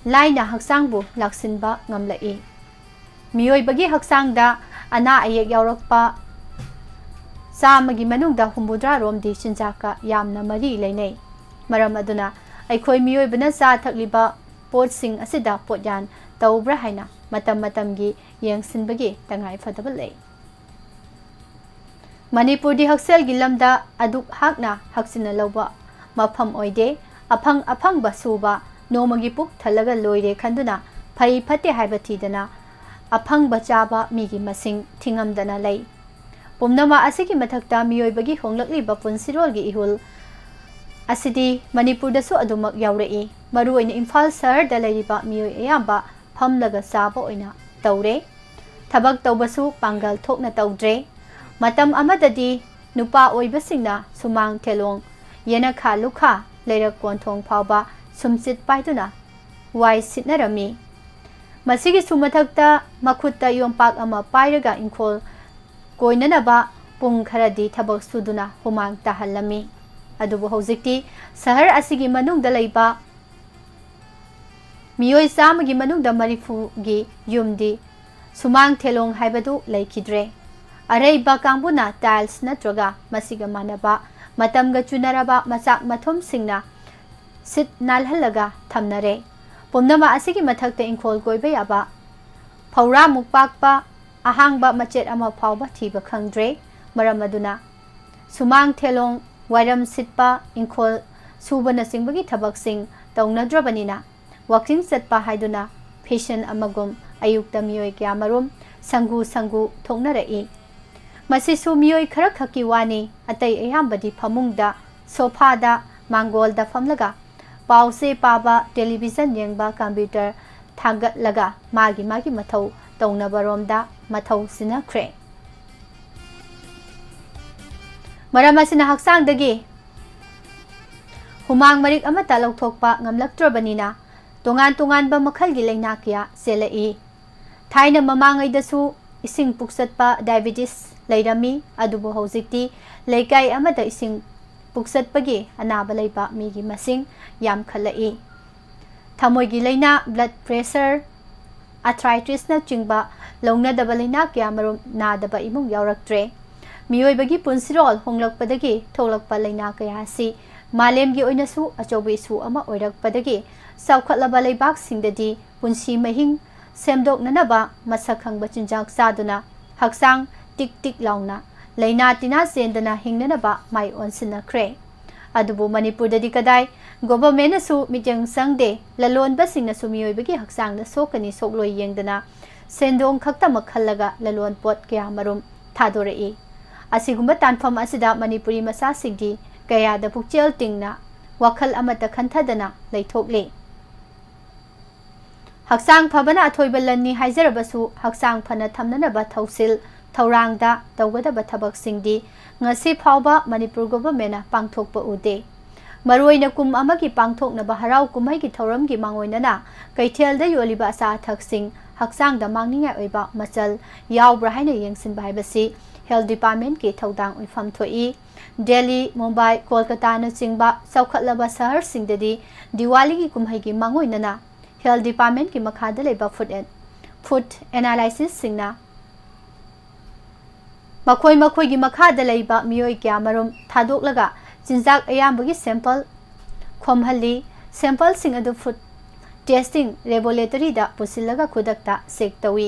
लाइना हक्सांगबु लाक्सिनबा ngamlai मियोइबगी हक्सांगदा अना अयेक यावरकपा सामगी मनुंगदा हुमुद्रा रोमदी चिंजाका यामना मरी लेनै मरम अदुना अखोई मियोइबना चा थकलिबा पोटसिंग असिदा पोटयान तौब्रा हाइना मतम मतमगी येंगसिनबगी तंगाई फदबा लै मणिपुर दी हक्सेल गिलमदा अदुक हाकना हक्सिना लौबा मफम ओइदे अफंग अफंग बसुबा नोमगी पुक थलगा लोइरे खंदुना फई फते हाइबा थीदना अफंग बचाबा मिगी मसिंग थिंगमदना लै पुमनमा असिगी मथक्ता मियोइबगी होंगलकलिबा पुनसिरोलगी इहुल asidi Manipurdasu adumak yaurei maruoina Imphal Saharda leriba mioi ayamba phamlaga saba oina taure thabak tawbasu pangal thokna tawdre matam amadadi nupa oibasingna sumang thelong yena kha lukha leirak konthong phawba sumsit paiduna wai sitnarami masigi sumathakta makhutta yompak ama pairaga inkhol koinanaba pung kharadi thabak suduna humang tahallami adubu hojikti sahar asigi manungda leiba mioi samagi manungda marifu gi yumdi sumang thelong haibadu leikidre araiba kangbuna tiles natroga masiga manaba matamga chunaraba masak mathum singna sit nalhalaga thamnare pumnama asigi mathakta inkhol koiba yaba phawra mukpakpa ahangba machet ama phawba thiba khangdre maramaduna sumang thelong wairam sitpa inkhol subana singbagi thabak sing tawnadrabanina walking setpa haiduna patient amagum ayukta mioi kyamarum sangu thoknarai masisu mioi khara khaki wani atai ayambadi phamungda sofa da mangol da famlaga pause paba television yengba computer thagat laga magi mathau tawnabaromda mathau sinakhre maramasina haksang dagi humang marik amata lauthokpa ngamlaktrabanina tongan ba makhalgi laina kya selai thaina mamangai dasu ising puksatpa diabetes leirami adubu hojikti leikai amada ising puksatpagi anaba leiba migi masing yam khalai thamoigi laina blood pressure arthritis na chingba longna daba laina kya marum na daba imung yauraktre miyoibagi punsirol honglakpadagi tholakpa laina kaya si malemgi oinasu achobi su ama oirakpadagi saukhatlaba leibak singdadi punsi mahing semdoknanaba masakhangba chinjak saduna haksang tik launa laina tina sendana hingnanaba mai onsinakre adubu Manipurdadi kadai government su mitjang sangde lalon basingna sumiyoibagi haksang na sokani sokloi yengdana sendong khakta makhallaga lalon pot kya marum thadorei asigumba tanfam asida Manipuri masa singdi kaya da pukchel tingna wakhal amata khanthadana leithokle haksang phabana athoibalanni haizarabasu haksang phana thamnanaba thausil thaurangda tawgadaba thabak singdi ngasi phawba Manipur government pangthokpa ude maroina kum amagi pangthoknaba harau kumai gi thoramgi mangoinana kaithelda yoliba asa thaksing haksangda mangninga oiba machal yawbra haina yengsin baibasi health department ki thodang oifam thoi Delhi Mumbai Kolkata na chingba saukhatlaba sahar singdadi Diwali gi kumhai gi mangoinana health department ki makhada leba food analysis singna makhoi gi makhada leba mioi kya marum thadok chinjak ayambagi sample khomhalli sample sing adu food testing laboratory da pusilaga khudakta sek tawi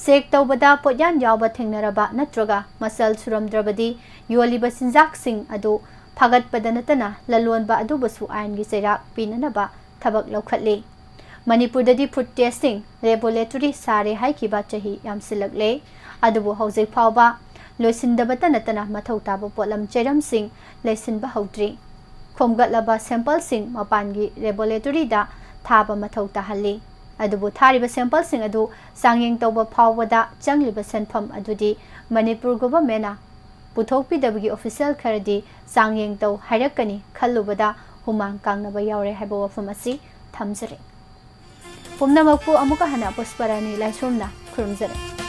sek tawbada potyan yawba thengnaraba natroga masal suramdrabadi yoliba chinjak sing adu phagat padanatana lalonba adu basu ain gi serak pinanaba thabak lokhatli Manipurdadi food testing laboratory sare haikiba chahi yamsilakle adubu hojik phawba loisindabata natana mathau taba polam cheram sing leisinba haudri khomgatlaba sample sing mapangi laboratory da thaba mathau tahalli adubu thariba sample sing adu sangyeng tawba phawbada changliba senpham adudi Manipur government puthokpidabagi official kharadi sangyeng taw hairakani khallubada humang kangnaba yaure haiba wafam asi thamjare pumnamakpu amuka hana pusparani laisomna khurumjare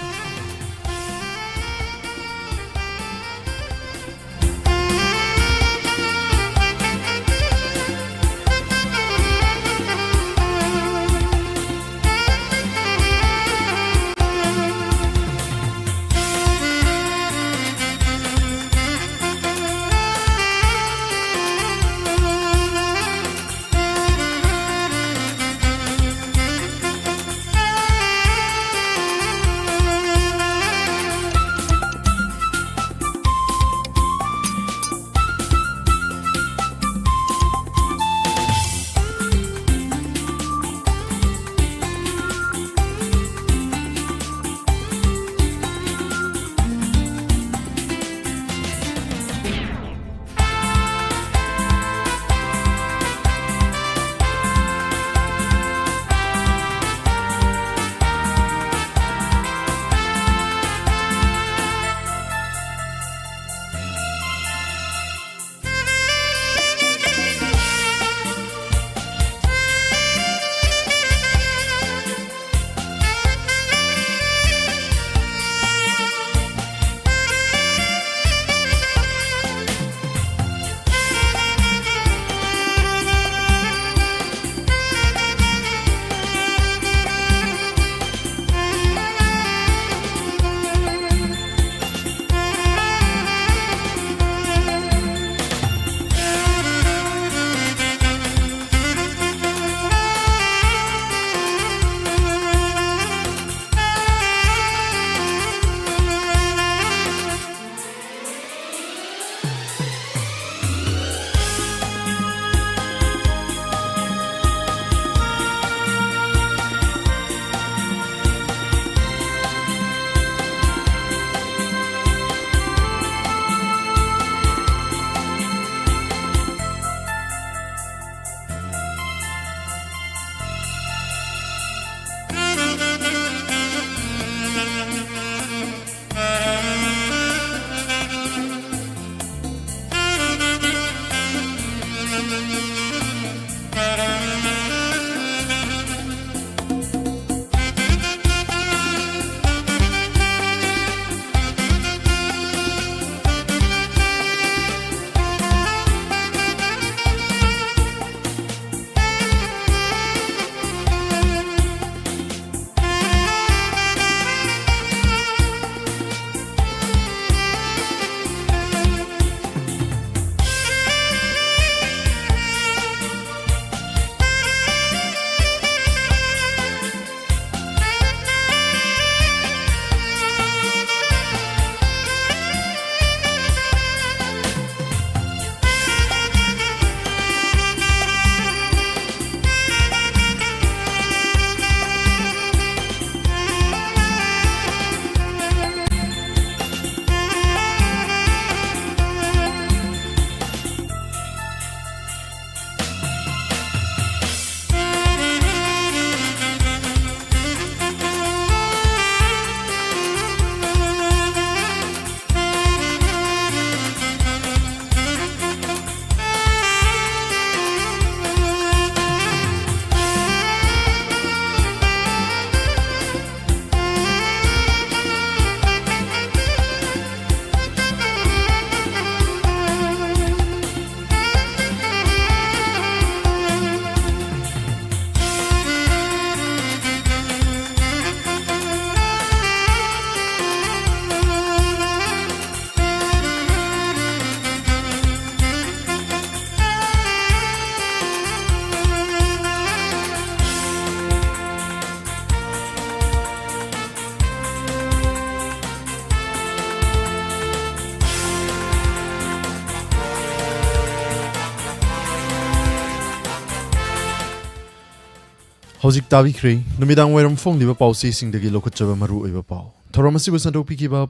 Hojik tabikhri numidang wairam phongliba pause singdagi lokachaba maru oiba pau thoramasibu sandopikiba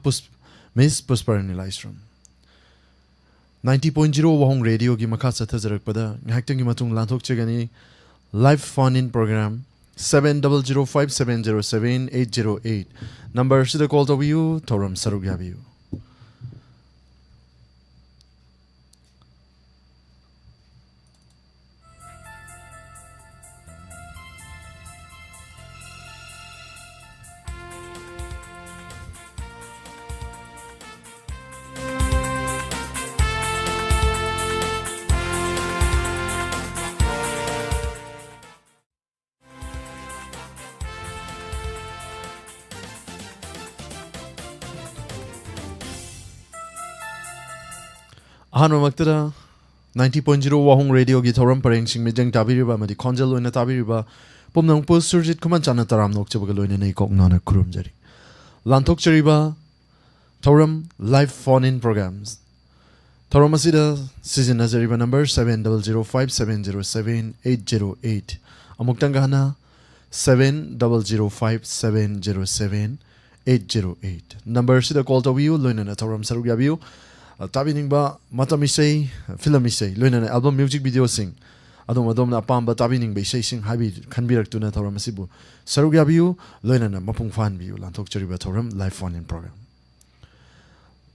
Miss Pusparani Lystrom 90.0 Wahong Radio gi makha chathajarakpada ngahaktangi matung lanthok chegani live phone in program 7005707808 number sida call to you thoram sarugyabiu Ahano Maktara 90.0 Wahong Radio gi thoram pareng sing mejang tabiriba madi khonjal loina tabiriba pomnang pos surjit khuman chana taram nok chabaga loina nei kok nana khurum jari lanthok chariba thoram live phone in programs thoram asida season nazariba number 7005707808 amuktang gana 7005707808 number sida call to you loina na thoram sarugya view Tabining ba matamisay film isay loina album music video sing adom na pamba tabining ba isay sing habi khanbirak tuna thoram asibu sarugya biu loina na mapung fan biu lanthok chariba thoram live phone in program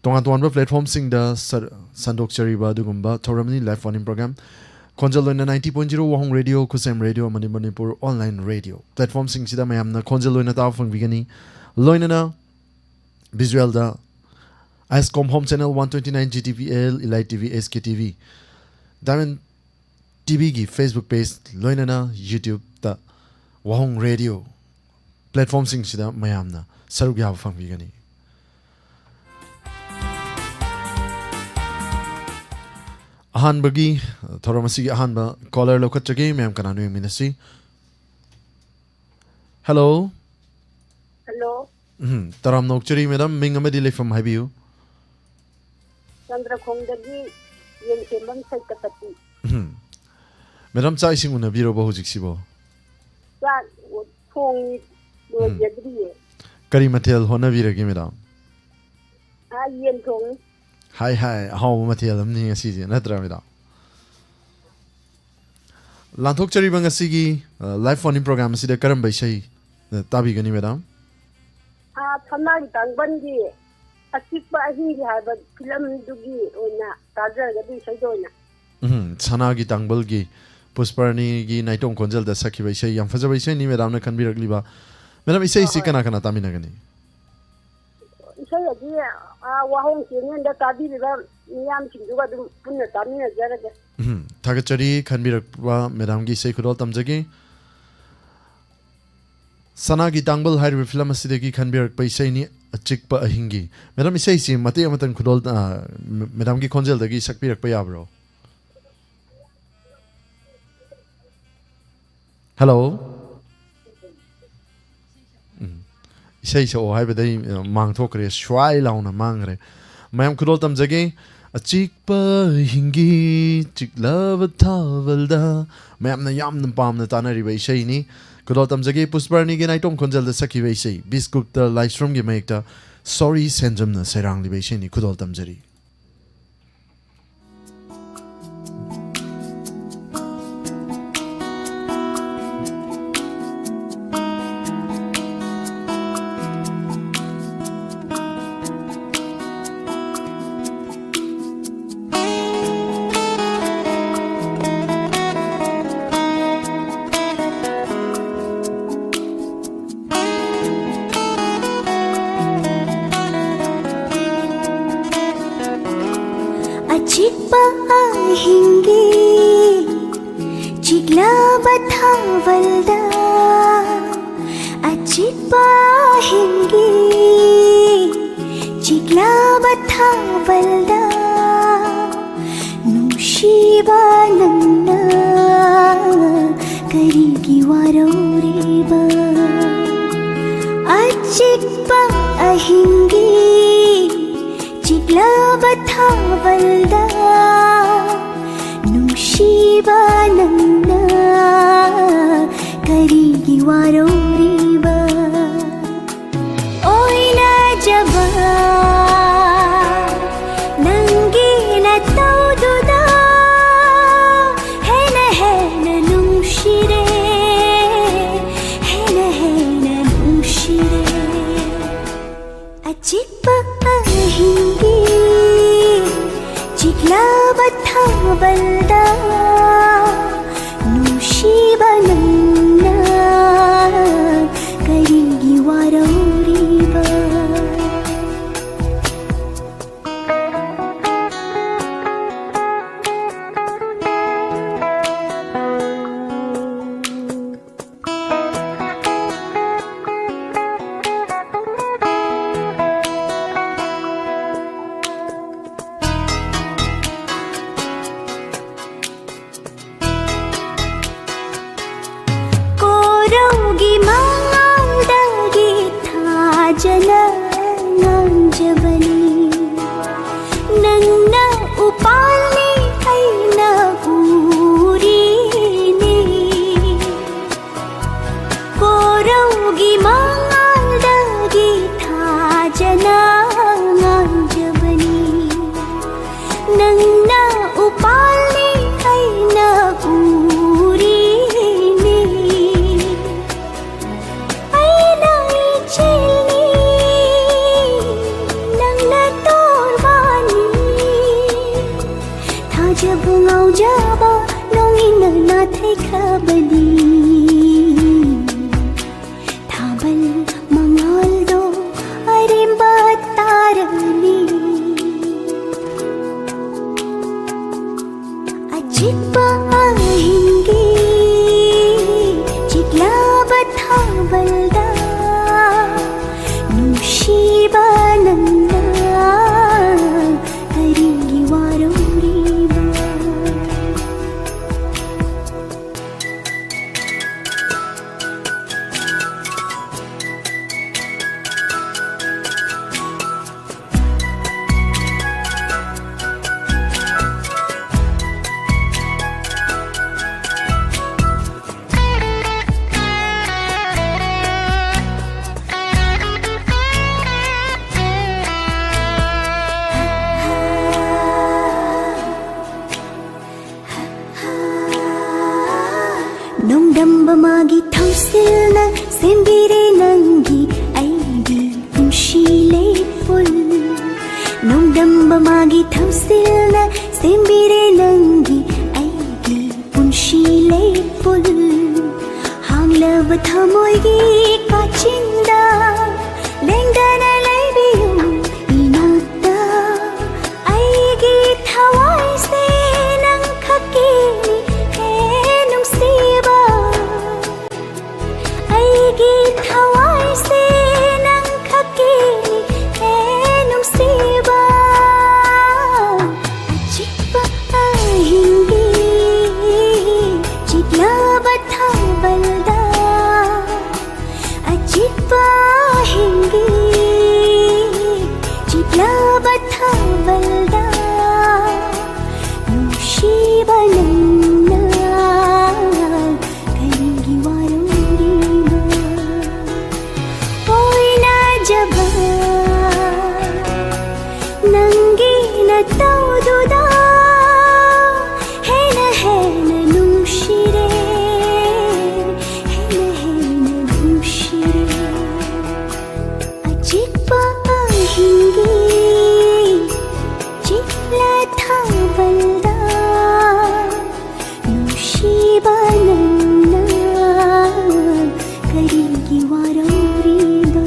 tongan ba platform sing da sandok chariba dugumba thoram ni live phone in program khonjal loina 90.0 Wahong Radio kusem radio manipur online radio platform sing sida mayam na khonjal loina ta phang bigani loina na visual da Ascom Home Channel 129 GTPL, Elite TV, SKTV. Diamond TV ki Facebook page, loinana YouTube ta Wahong Radio platform sing sida mayamna sarugya phang bigani. Ahan bagi thoramasi ahan ba caller lokat chage mayam kananu minasi. Hello. Hello. Taram nokchari madam mingamadi le from habiu. Chandra Khongdagi yen kembang sai katati. Madam cha ising una biro ba hojik sibo. Cha thong do yadri. Kari mathel hona biragi madam. Yen thong. Hi how mathel amni ngasi je natra madam. Lanthok chari bang asigi live phone in program asida karam bai sai tabi gani madam. Thamna tangbangi Asikba ahingi haba film dugi ona tajar gadi saidona. Sanagi tangbal gi Pusparani gi naitong konjal da sakhi bai sai yam faja bai sai ni madam na khanbi rakli ba. Madam isai si kana tamina gani. Isai adi wahong singen da tabi ba niyam chinduga dum punna tamina jaraga. Thagachari khanbi rakwa madam gi sai khudol tamjagi. Sanagi tangbal hai film asidagi khanbi rak bai sai ni achikpa ahingi madam isai si mate amatan khudol madam gi khonjel dagi sakpi rakpa yabro hello isai so hai badai mang thokre swai launa mangre mayam khudol tam jage achikpa ahingi chiklava thavalda mayam na yam nam pam na tanari ba isai ni Kudol tamjagi Pusparani ge naitong khonjal da sakhi bai sei biskup ta livestream ge maikta sorry senjam na serang li bai sei ni kudol tamjari Shiva Nanda Kari वारोरीबा ओइना जबा नंगी न तौदुदा हेन नुंशिरे हेन नुंशिरे अचिक्पा अहिंगी चिक्ला बथा बल्दा नुंशिबा नन्ना करिगी वारोरीबा कोरोगी मांगदगी था जना नांजबनी नन्ना उपालनी ऐना पूरीनी कोरोगी मांगदगी था जना नांजबनी नन्ना उपालनी ऐना पूरीनी ऐना इचेली नन्ना तोरबानी था जब ngau jaba nongin na thai khabadi thabal mangal do arimba tarani ajikpa ahingi chikla batha balda nushiba nanda karingi waroriba nongdamba magi thausilna sembire nangi aidi punshile pul nongdamba magi thausilna sembire nangi aidi punshile pul hanglab thamoigi kachinda lengdana leibiyu inata aigi thawai se nang khakini enum siba aigi thawai se nang khakini enum siba achikpa ahingi chikla batha balda achikpa ahingi chikla batha balda nushiba nanna karingi waroriba oina jaba nangi na taududa hena nushire hena nushire achikpa ahingi chikla tha balda nushiba nanna karingi waroriba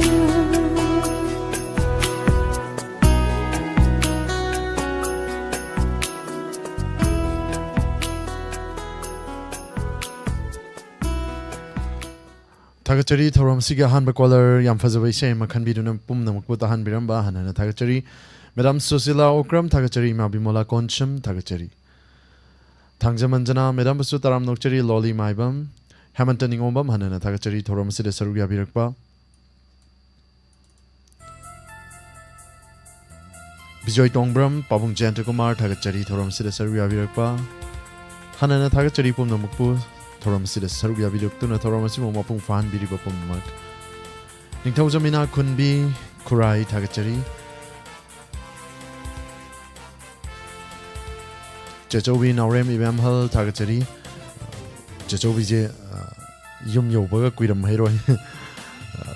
Thagachari thoram siga hanba caller yam fazawai se makhan biduna pum namku tahan biramba hanana thagachari Madam Susila Okram thagachari ma bimola koncham thagachari Thangjamanjana Madam Basu taram nokchari loli maibam Hamanta ningombam hanana thagachari thoram sida saruya birakpa Bijoy Tongbram Pabung Jantakumar thagachari thoram sida saruya birakpa Hanana thagachari pum namku Thoram Sida Sarugia Biduk Tuna Thoramasimu Mapung Fan Bidibapum Mak Ningtaujamina Kunbi Kurai Tagachari Chachobi Naurem Ibam Hal Tagachari Chachobi Je Yum Yobaga Kuidam Hero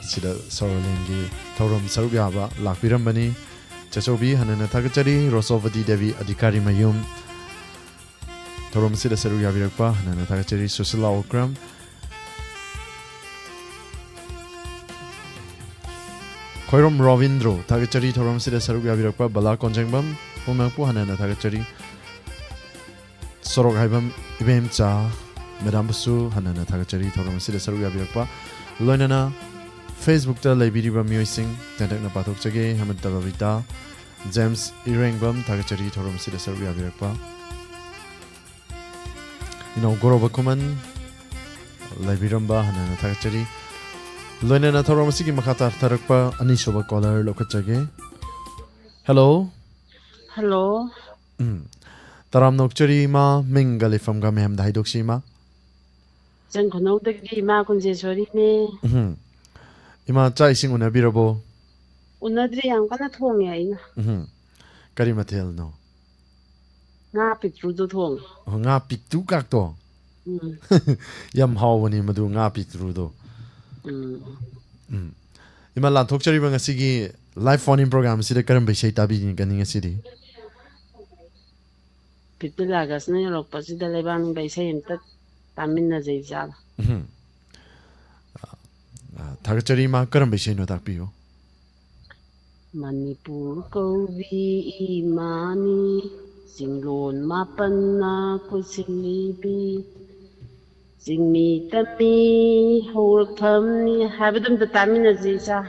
Sida Sorolengi Thoram Sarugiaba Lakpiram Bani Chachobi Hanana Tagachari Rosovati Devi Adhikari Mayum Thoram Sida Sarugia Virakpa Hanana Tagachari Susila Okram Koirom Ravindro Tagachari Thoram Sida Sarugia Virakpa Bala Konjangbam Pumangpu Hanana Tagachari Sorok Haibam Ibem Cha Madam Busu Hanana Tagachari Thoram Sida Sarugia Virakpa Loinana Facebook ta Laibiriba Muising Tantakna Patok Chage Hamad Tabavita James Irengbam Tagachari Thoram Sida Sarugia Virakpa Goroba Kuman Laibiramba Hanana Tagachari Loinana Thoram Sigi Makata Tarakpa Anishoba Caller Lokachage Hello Hello Taram Nokchari Ma Mingali from Gamham Daidokshima Jan Kono the Ma Kunjeshwari me Ima Chai Sing Unabirabo Unadri ang kana thong yain Karimatel no nga pitru do thong Nga Pitu Kakto Yam Hawani Madu Nga Pitru do Ima Lan Tokchari Banga Sigi live phone in program Sida Karam Bishay Tabi in Ganinga City Pitulagas na yorok pa si dalibang bay sa yuntat tamin na zayzal Tagachari Ma Karam Bishay no Takpiyo Manipur ko vi imani Singlon mapan na kusilibi Singmi tami horak tamni habidum da tamin na zayzal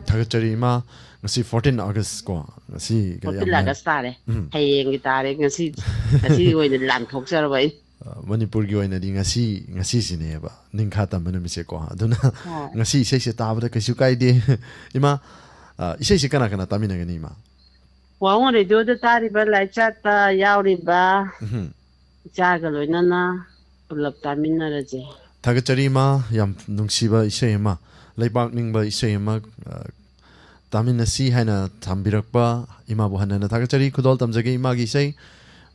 Tagachari Ma Ngasi 14 August ko ngasi Pitulagas tare hayeng gitare ngasi oy na lan thok sar bai Manipur gi oina di ngasi sine ba ningkha ta manu mise ko aduna ngasi sei se tabada kasu kai de ima isei se kana tamina gani ma wang radio da tari ba lai chat ta yauri ba jaga loina na pulap tamina raje Tagachari ma yam nungsiba isei ma leibak ningba isei ma Tamina si haina tambirakpa ima bu hanana Tagachari kudol tamjage ima gi sei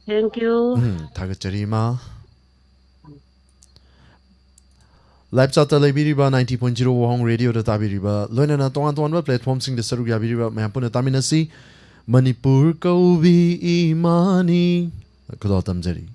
thank you Tagachari ma Live chata Laibiriba 90.0 WAHONG Radio da tabiriba loinana tongan platform sing de saru yabiriba mayapuna tamina si Manipur kaubi imani kudol tamjari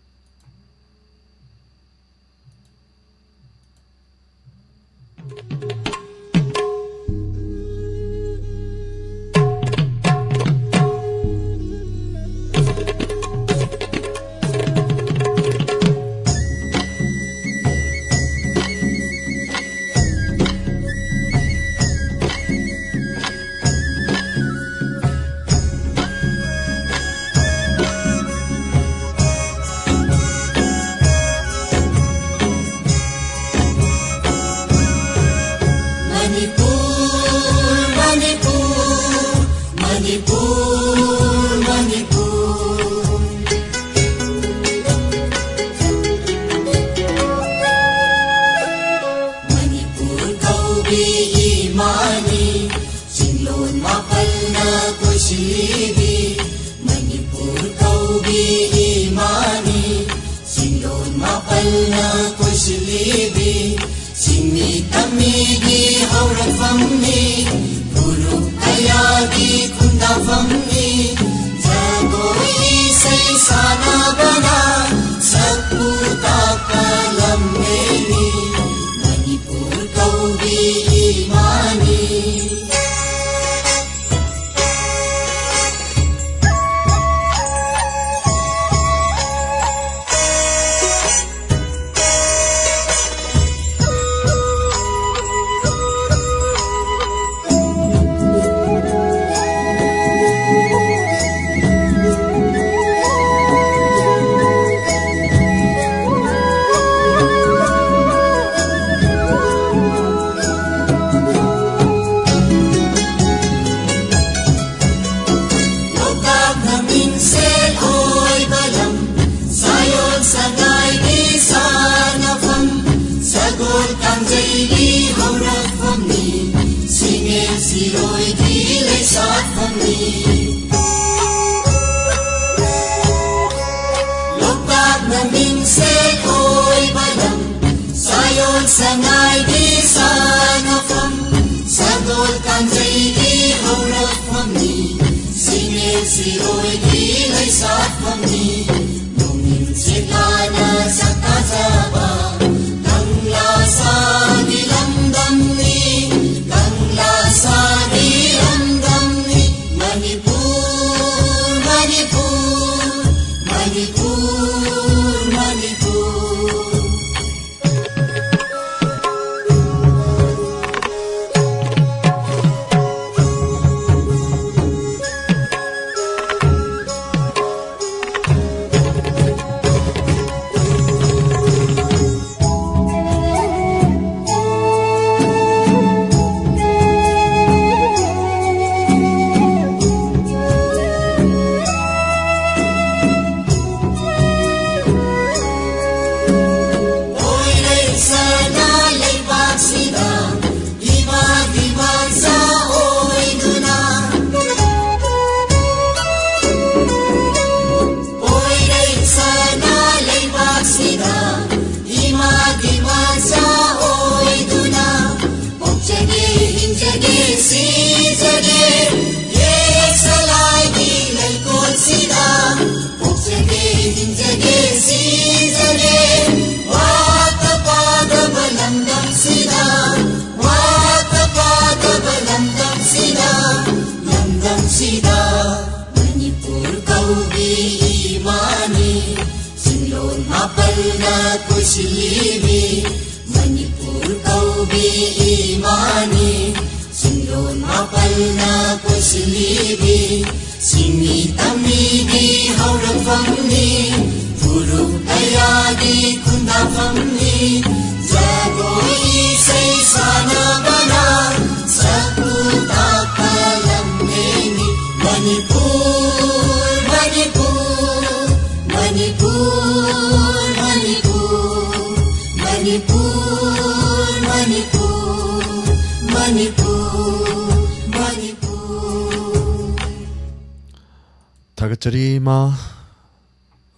Tagatari ma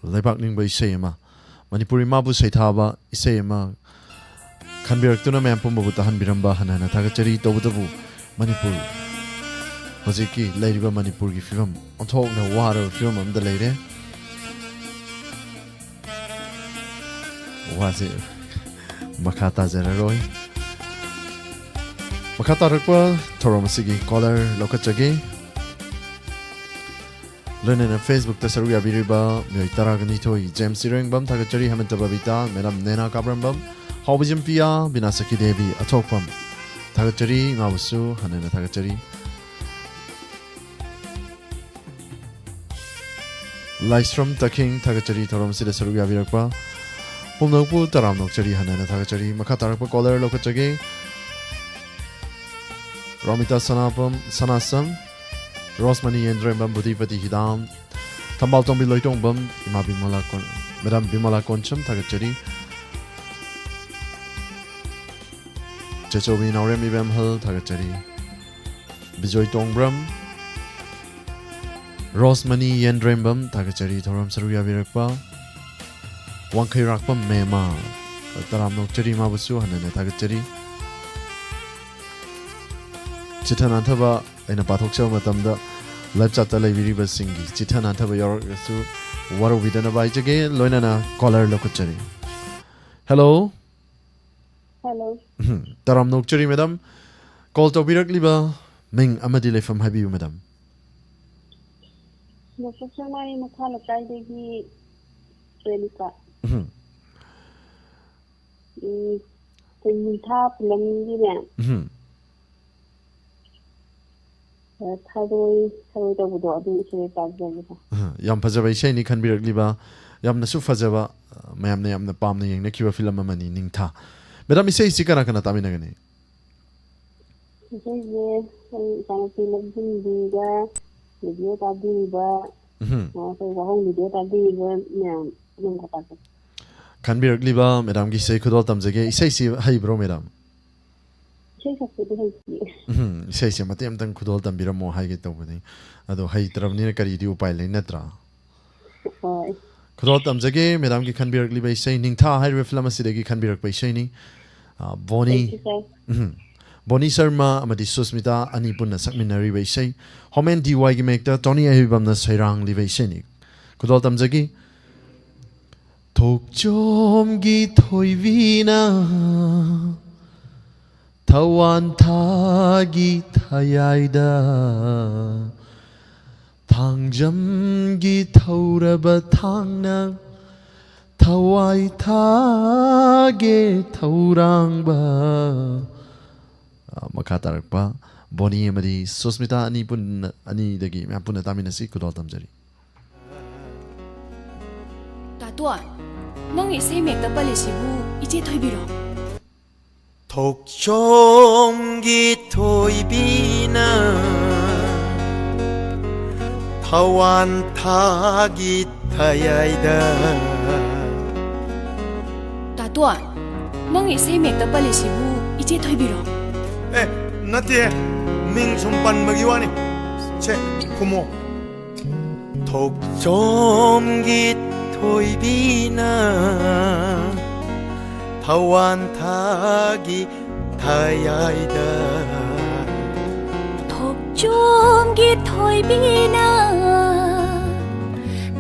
lebak ning bai sei ma Manipuri ma bu sei tha ba sei ma khanbirak tuna mem pum bu tahan biramba hanana tagatari to bu Manipur hojiki leiriba Manipur gi film onthok na wara film am da leire wase makata zeraroi makata rakwa thoromasigi caller lokachagi Learning Facebook ta saru yabiriba mi taragani thoi James Sireng bam thagachari hamanta babita madam Nena Kabram bam hobijim pia binasaki devi athokpam thagachari ngabusu hanena thagachari Livestream taking thagachari thorom sida saru yabirakpa pumnokpu taram nokchari hanena thagachari makha tarakpa caller lokachagi Romita Sanapam Sanasam Rosmani and Rembam Budipati Hidam Tambal Tombi Loitong Bum Ima Bimala Madam Bimala Concham Tagachari Chechobi Nauremi Bam Hill Tagachari Bijoy Tongbram Rosmani Yendrembam Tagachari Thoram Saruya Virakpa Wankai Rakpam Mema Taram Nokchari Mabusu Hanane Tagachari Chitanantaba in a pathokshel matamda live chat la viriba singi chitanantaba yorsu waru vidana baijage loinana caller lokachari Hello Hello. Taram nokchari madam call to birakliba ming amadi lefam habibu madam Nasashamai makhala kaidegi Relika. Tha pulamni ne. Thadoi da budo adu ishe tagja yam phajaba isai ni khanbirakliba yamna su phajaba mayamna yamna pamna yengna kiwa film amani ningtha madam isai sikana kana tamina gani Ishe kana film dinga video tadi WAHONG video tadi ne nungkata khanbirakliba madam gi sei khudol tamjage isai si hai bro madam ꯏꯁꯩ ꯁꯛꯄꯗꯤ ꯍꯩꯇꯦ. ꯏꯁꯩꯁꯦ ꯃꯇꯦꯛ ꯑꯃꯇꯪ ꯈꯨꯗꯣꯜ ꯇꯝꯕꯤꯔꯝꯃꯣ ꯍꯥꯏꯒꯦ ꯇꯧꯕꯅꯤ ꯑꯗꯣ ꯍꯩꯇ꯭ꯔꯕꯅꯤꯅ ꯀꯔꯤꯗꯤ ꯎꯄꯥꯏ ꯂꯩ ꯅꯠꯇ꯭ꯔꯥ ꯍꯣꯏ. ꯈꯨꯗꯣꯜ ꯇꯝꯖꯒꯦ ꯃꯦꯗꯥꯝꯒꯤ ꯈꯟꯕꯤꯔꯛꯂꯤꯕ ꯏꯁꯩ ꯅꯤꯡꯊꯥ ꯍꯥꯏꯔꯤꯕ ꯐꯤꯂꯝ ꯑꯁꯤꯗꯒꯤ ꯈꯟꯕꯤꯔꯛꯄ ꯏꯁꯩꯅꯤ ꯕꯣꯅꯤ Thank you, sir. ꯕꯣꯅꯤ ꯁꯔꯃ ꯑꯃꯗꯤ ꯁꯨꯁꯃꯤꯇꯥ ꯑꯅꯤ ꯄꯨꯟꯅ ꯁꯛꯃꯤꯟꯅꯔꯤꯕ ꯏꯁꯩ ꯍꯣꯃꯦꯟ ꯗꯤ ꯋꯥꯏꯒꯤ ꯃꯌꯦꯛꯇ ꯇꯣꯅꯤ ꯑꯍꯩꯕꯝꯅ ꯁꯩꯔꯥꯡꯂꯤꯕ ꯏꯁꯩꯅꯤ ꯈꯨꯗꯣꯜ ꯇꯝꯖꯒꯤ ꯊꯣꯛꯆꯣꯝꯒꯤ ꯊꯣꯏꯕꯤꯅ ꯊꯋꯥꯟꯊꯥꯒꯤ ꯊꯌꯥꯏꯗ ꯊꯥꯡꯖꯝꯒꯤ ꯊꯧꯔꯕ ꯊꯥꯡꯅ ꯊꯋꯥꯏ ꯊꯥꯒꯦ ꯊꯧꯔꯥꯡꯕ ꯃꯈꯥ ꯇꯥꯔꯛꯄ ꯕꯣꯅꯤ ꯑꯃꯗꯤ ꯁꯨꯁꯃꯤꯇꯥ ꯑꯅꯤꯗꯒꯤ ꯃꯌꯥꯝ ꯄꯨꯟꯅ ꯇꯥꯃꯤꯟꯅꯁꯤ ꯈꯨꯗꯣꯜ ꯇꯝꯖꯔꯤ ꯇꯥꯇꯣꯟ ꯅꯪ ꯏꯁꯩ ꯃꯦꯛꯇ ꯄꯜꯂꯤꯁꯤꯕꯨ ꯏꯆꯦ ꯊꯣꯏꯕꯤꯔꯣ ꯊꯣꯛꯆꯣꯝꯒꯤ ꯊꯣꯏꯕꯤꯅ ꯊꯋꯥꯟꯊꯥꯒꯤ ꯊꯌꯥꯏꯗ ꯇꯥꯇꯣꯟ ꯅꯪ ꯏꯁꯩ ꯃꯦꯛꯇ ꯄꯜꯂꯤꯁꯤꯕꯨ ꯏꯆꯦ ꯊꯣꯏꯕꯤꯔꯣ ꯅꯠꯇꯦ ꯃꯤꯡ ꯁꯨꯝ ꯄꯟꯕꯒꯤ ꯋꯥꯅꯤ ꯁꯦ ꯈꯨꯝꯃꯣ ꯊꯣꯛꯆꯣꯝꯒꯤ ꯊꯣ이비나 타완타기 타야이다 독좀기 토이비나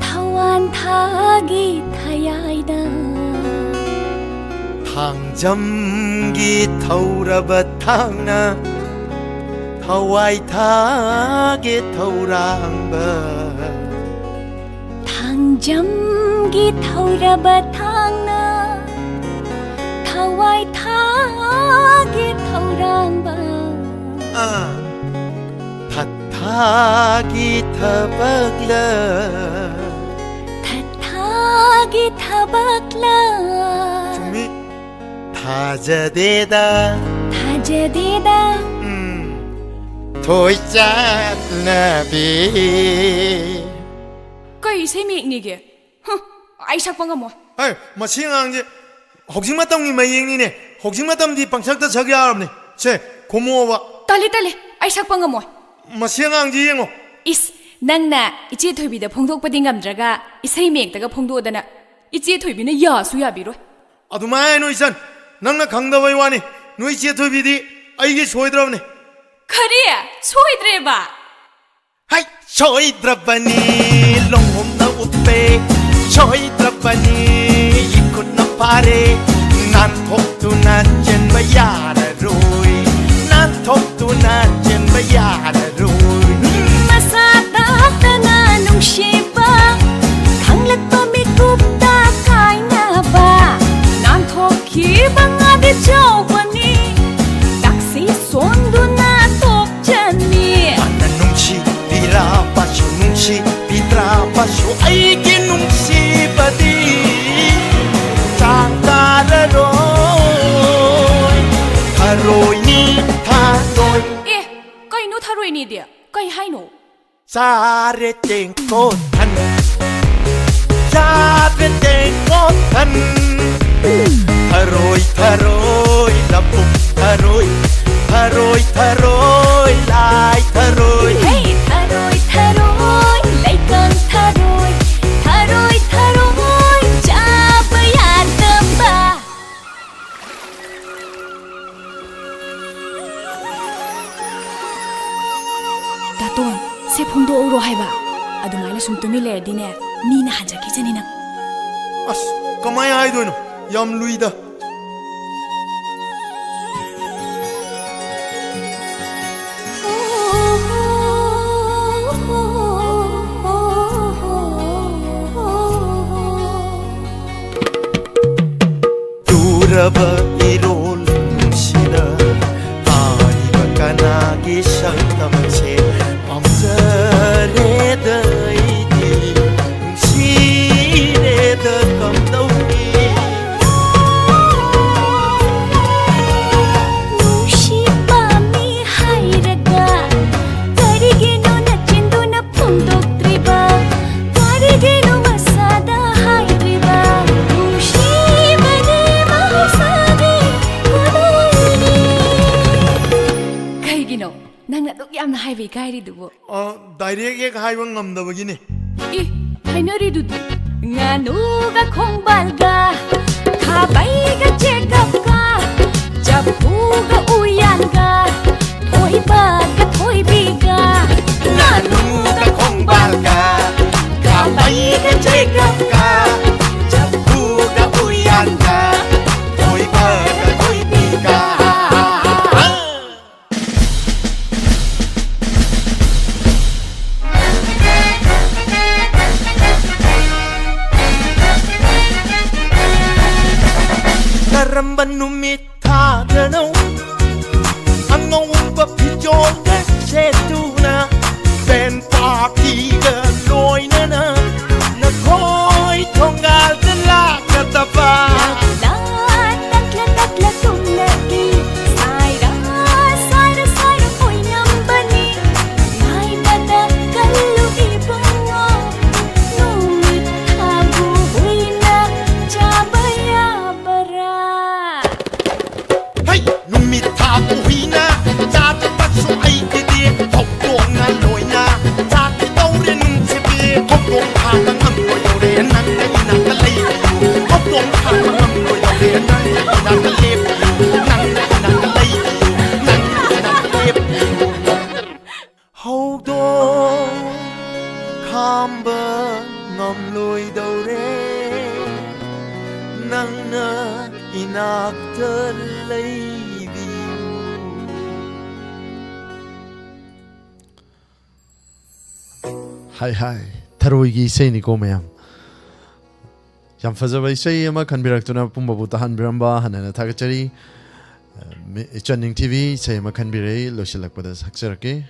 타완타기 타야이다 탕점기 타우라바탕나 타와이타게 타우랑바 당점기 타우라바탕나 타와이타기 타우랑바 타타기 타박라 타타기 타박라 주미 타자데다 타제디다 토이짠나비 Kay isay miệng nì kìa. Ai sắc băng mo. 아이 마싱앙지 혹시마땀이 마이행니네 혹시마땀디 방착다 저기야랍네 제 고모와 Tali tali. Ai sắc băng mo. 마싱앙지 잉어 Is nang na ichi thoibida phongdokpadi ngamdraga isay miệng phongdodana ichi thoibina yasu yabiroi. 아두마이 노이산 낭나 강다바이 와니 노이 제토비디 아이게 소이드랍네 Kariya soidreba. 하이 소이드랍바니 롱홈나 우페 소이드랍바니 이코나 파레 난 톡투나 젠바야라로이 난 톡투나 젠바야라로이 마사다다나 농시바 강락도 미굽다 가이나바 Nan thoki bangade jawani taksi sonduna tokjani 나 뭉치 비라 바쇼 뭉치 비드라 바쇼 아이게 뭉치 바디 장가라로이 타로이니 타로이 Eh, kay no tharoi ni dia. Kay hai no. 사레땡꽃한 사레땡꽃한 타로이 타로이 라ปุ๊ 타로이 타로이 타로이 라이 타로이 Hey tharoi tharoi laikang tharoi tharoi tharoi chabayadamba Taton, se phongdo oro haiba. Adumaina sum tumi le dine. Mi na haja ki janina. 아스 까마이 아이도이노 얌 루이다 두라바 이롤 시나 아이가 까나기 샹땀체 밤자레다 이디 시레다 깜다우니 ꯌꯥꯝꯅ ꯍꯥꯏꯕ ꯏꯀꯥꯏꯔꯤꯗꯨꯕꯨ direct ꯍꯦꯛ ꯍꯥꯏꯕ ꯉꯝꯗꯕꯒꯤꯅꯤ ꯍꯥꯏꯅꯔꯤꯗꯨꯗꯤ ꯉꯥꯅꯨꯒ ꯈꯣꯡꯕꯥꯜꯒ ꯈꯥꯕꯩꯒ ꯆꯦꯒꯞꯒ ꯆꯐꯨꯒ ꯎꯌꯥꯟꯒ ꯊꯣꯏꯕꯒ ꯊꯣꯏꯕꯤꯒ ꯉꯥꯅꯨꯒ ꯈꯣꯡꯕꯥꯜꯒ ꯈꯥꯕꯩꯒ ꯆꯦꯒꯞꯒ ꯆꯐꯨꯒ 우연가 도이바가 도이비가 Karamba numita dano Ang upa pijoga setuna Ben pakiga loy na na Nakoy tonggal dala katapa Tatla tumlagi Saira poy nambani May bada kalu ibongo Numit habu huy na Jabaya bara Hey numita buhina Jata bakso ay kiti Hokdong na loy na Taki daure nung sibi Hokdong hatang ang loyore Nang na inakalay Hokdong hatang ang loyore Nang na inakalip Nang na inakalay Nang na inakalip Hokdong Kamba ngam loy daure Nang na inaktalay Hi hi Tharoigi isei ni ko mayam Yam fazaba isei ama khanbiraktuna pumbabu tahan biramba hanana thagachari Channing TV isei ama khanbirei losilakpada sakjarake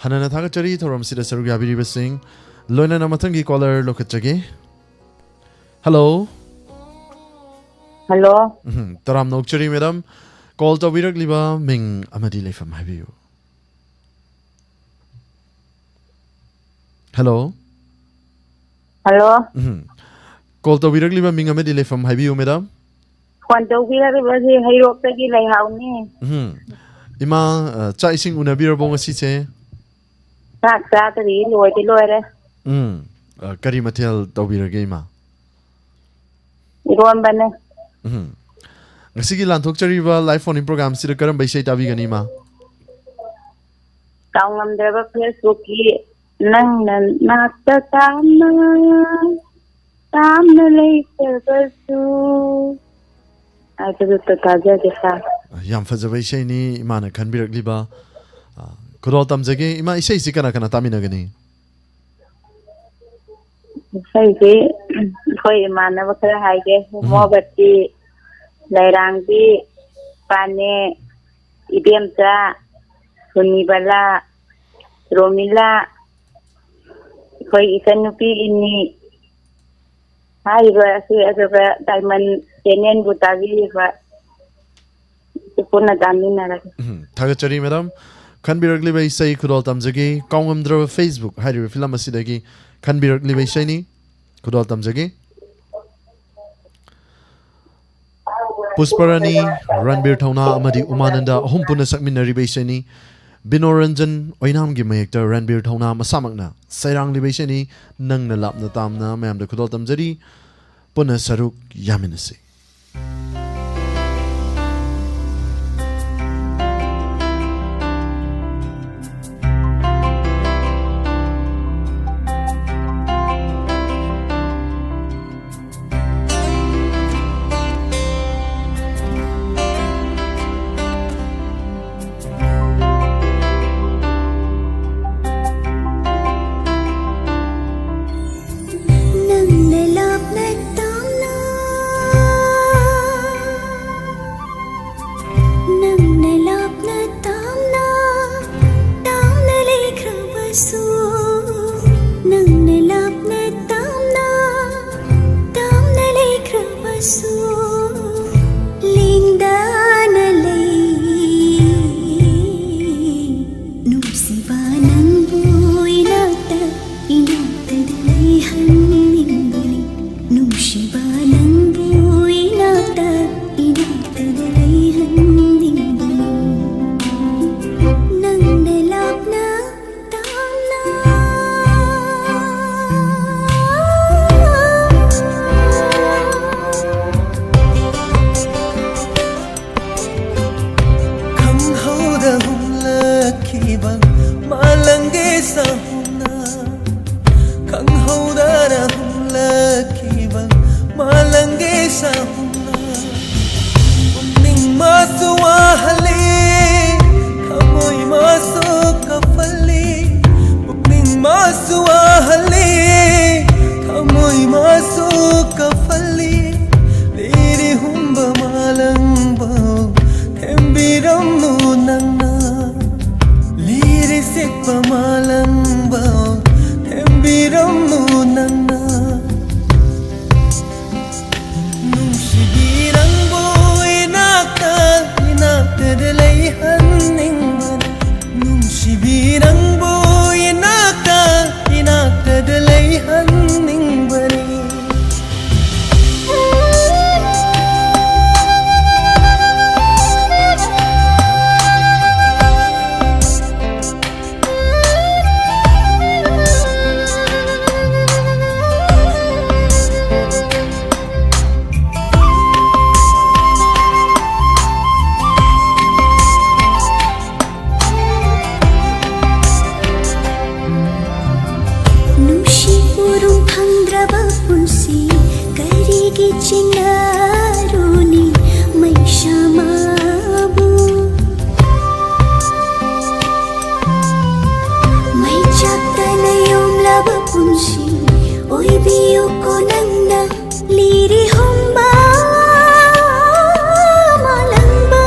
hanana thagachari thoram sida sarugya biriba sing loina namathangi caller lokachage Hello Hello Taram nokchari madam call to birakliba ming amadi lefam habiyu Hello Hello Call to birakliba ming amadi lefam habiyu madam Kwan to biraribasi hayrokdagi layhawni Ima cha ising unabirabo ngasi che Sak satari loydi loyre Kari mathel tawbirage ima Irombane Ngasi gi lanthokchariba live phone program sida karam baisai tabigani ma Kaungamdraba Facebook ki nang nakta tamna layterbasu Ay to taja jesa Yam fazaba isai ni imana khanbirakliba Kudol tamjage ima isai sikana kana taminagani Say ki khoi imanaba khara haige mobati Lairangbi Pane Idemcha Sunibala Romila Khoi isanupi ini Haiba si asaba diamond tenen butavi ba Puna damina ra Thagachari madam khanbirakliba isai kudol tamjage kaungamdra Facebook hairi film asidagi khanbirakliba isai ni kudol tamjage Pusparani Ranbir Thauna amadi Umananda ahum puna sakminari baisani Binoranjan oinam gi mayekta Ranbir Thauna masamakna sairang li baisani nangna lapna tamna mayamda khudol tamjari puna saruk yaminasi Thembiramnu nangna Liri sikpa malamba Thembiramnu nangna Nungshibirangbo inakta delay hanningan Nungshibirangbo inakta delay hanningbani Chinaruni mai shamabu mai chaptana yom laba punshi oi biu ko nangna liri homba malamba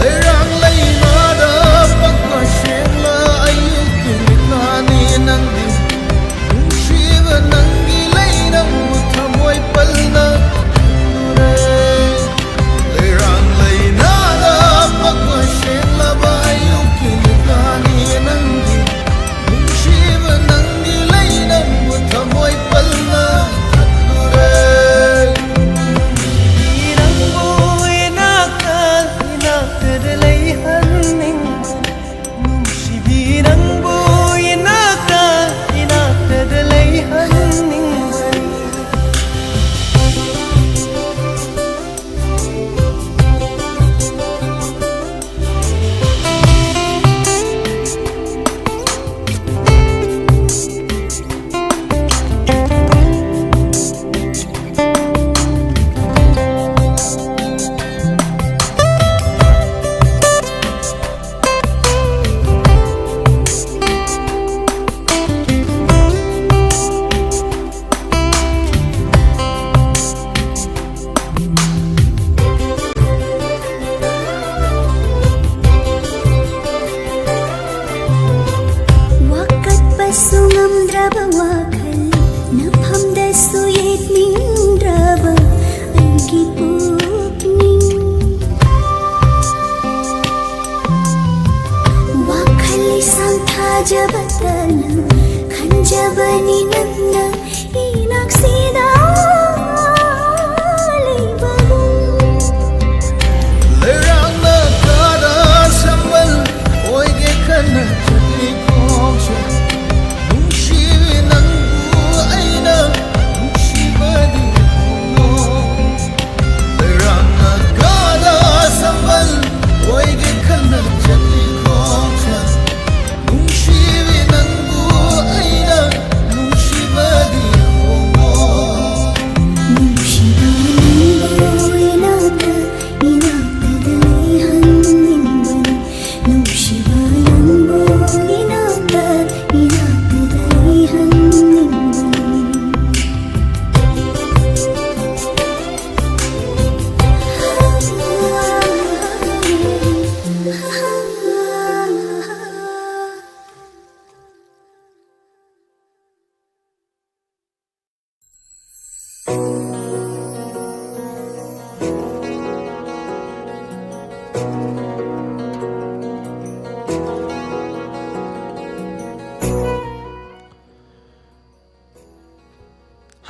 Lerang lainada pakka shela ayu kinani nandi Shiva nangi lainam thamoy palna nure Lerang lainada pakka shela ayu kinani nandi Shiva nangi lainam thamoy palna nure Irangbo inakta delay hanning Shibirangbo inakta delay hanning Sungamdraba wakal naphamdasu yetnindraba angi pukning wakali santha jabatana khanjabani nanna inaksida leibabu Lerang na kada sambal oige kana chutni kongsha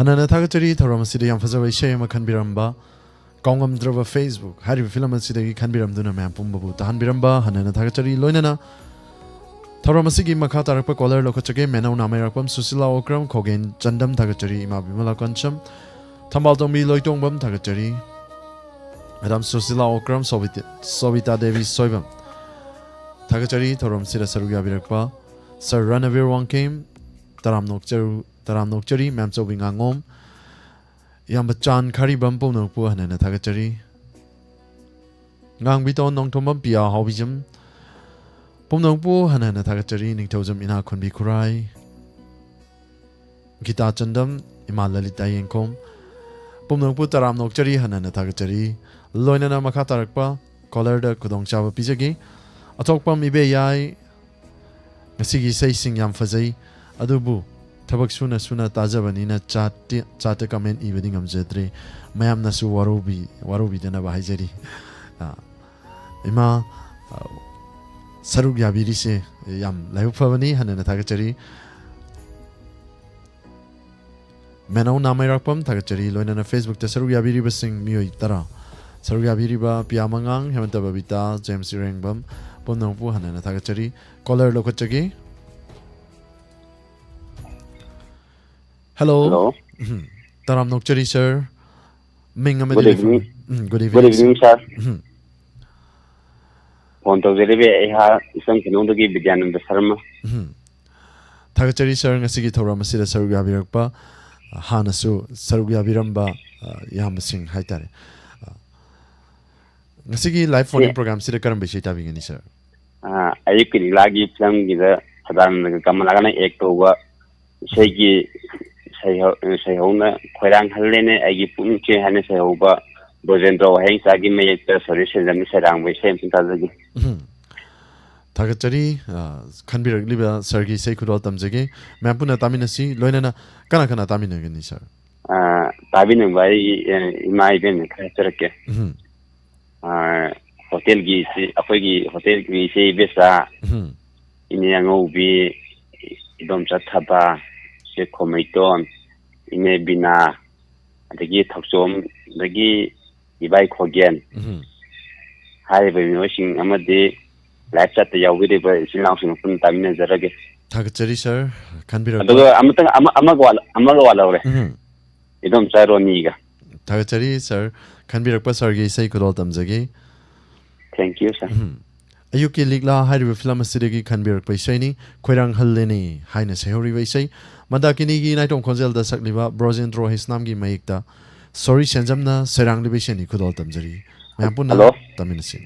Hanana Tagatari, Taramasidi, and Fazaway Shayama Kanbiramba, Kongam Drova Facebook, Harry Filamasidi, Kanbiram Duna, Pumbu, Tahanbiramba, Hanana Tagatari, Loinana, Taramasigi Makata Kolar Lokachake, Menau Namerapam, Susila Okram, Kogan, Jandam Tagatari, Mabimala Concham, Tambaldomi Loitombam Tagatari, Madame Susila Okram, Sovita Devi Soibam, Tagatari, Toram Sida Saruga Birakpa, Sir Ranavir Wang came, Taram Nokchari, Mamso Bingangom, Yambachan Kari Bumpo Nopu and Tagatari Gang Biton Nong Tomam Pia Hobijam Pomnongpo Hanana Tagatari, Nictosum Ina Kundi Kurai Gita Chandam, Imalalita Yenkom, Pomnongpo Taram Nokchari, Hanana Tagatari, Loinana Makatarakpa, caller kudong chawa pijagi atokpam ibe yai ngasigi sei sing yam fazai adubu tabak suna tajabani na chat comment evening amjedre mayam nasu warobi dena ba haijari ima saruk yabiri se yam layu phabani hanana thagachari Menau namai rakpam thagachari loinana Facebook ta saruk yabiri basing mioi tara saruk yabiri ba piamangang hemanta babita James Rengbam pomnang pu hanana thagachari caller lokachagi Hello taram nokchari sir ming amadi Good evening. Good Good evening, sir. Mhm. Phone to deliver a isang kinondagi Vidyananda Sharma. Thagachari sir ngasigi thoram asida saruk yabirakpa hanasu saruk yabiramba yam sing haitare ngasigi live phone program sida karam bishai tabingani sir Ayuki lagi film gida sadan kamalagana ek to wa segi sayhona khoirang halene agi pum che hane sayhoba Bojendro heng sagi me yekta solution jami sarang we sem tadagi Thagachari khanbirakli ba sir gi sei khudol tamjage mampuna taminasi loinana kana taminagani sir tabin bai imai ben khacherake hotel gi si apogi hotel gi si besa ini ngobi idom chathaba se komaiton ine bina adagi thaksom dagi ibai khogen hai bai noising amade live chat yawide ba silang sing pun tamina jarage Thagachari sir khanbirak aduga amatang amaga wala ore idom charoni ga Thagachari sir khanbirakpa sir gi sei khudol tamjage thank you sir Ayuki ligla hairu film asidagi khanbirak paisai khoirang hallene haina sehori baisai madakini gi naitom khonjel da sakliba Brojendro hisnam gi mayikta sorry senjamna serang libishani khudol tamjari mampuna Hello? taminasi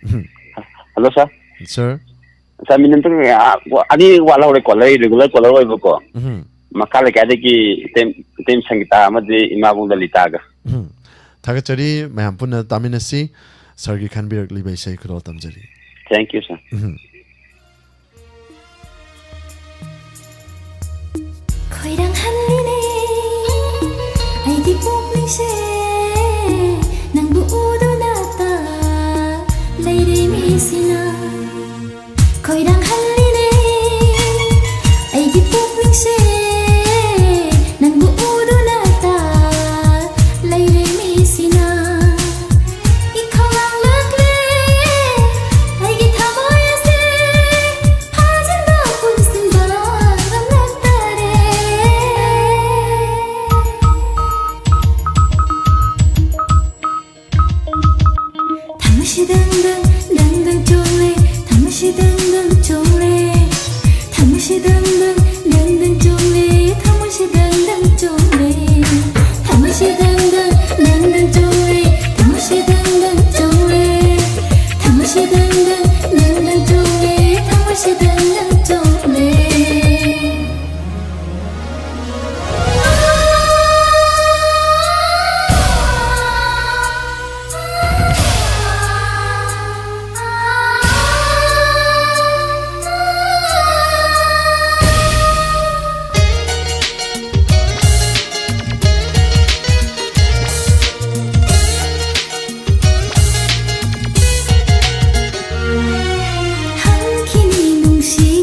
hello sir sir sa minin to adi wala ore caller regular caller oi ko makale ka de ki tem sangita amade imabung dalita ga Thagachari mampuna taminasi sir gi khanbirak libaisai khudol tamjari thank you sir khoirang halline aigi pokningse nangbu udunata leire misina khoirang halline aigi pokningse nangbu udunata leire misina ikhawang lakle aigi thamoyase hajinda punsinba gamnaktare Tamashi dang dang chole Tamashi dang chole Tamashi dang dang chole Tamashi dang chole Tamashi dang dang chole Tamashi dang chole Tamashi dang dang chole Tamashi dang chole 한키니 농시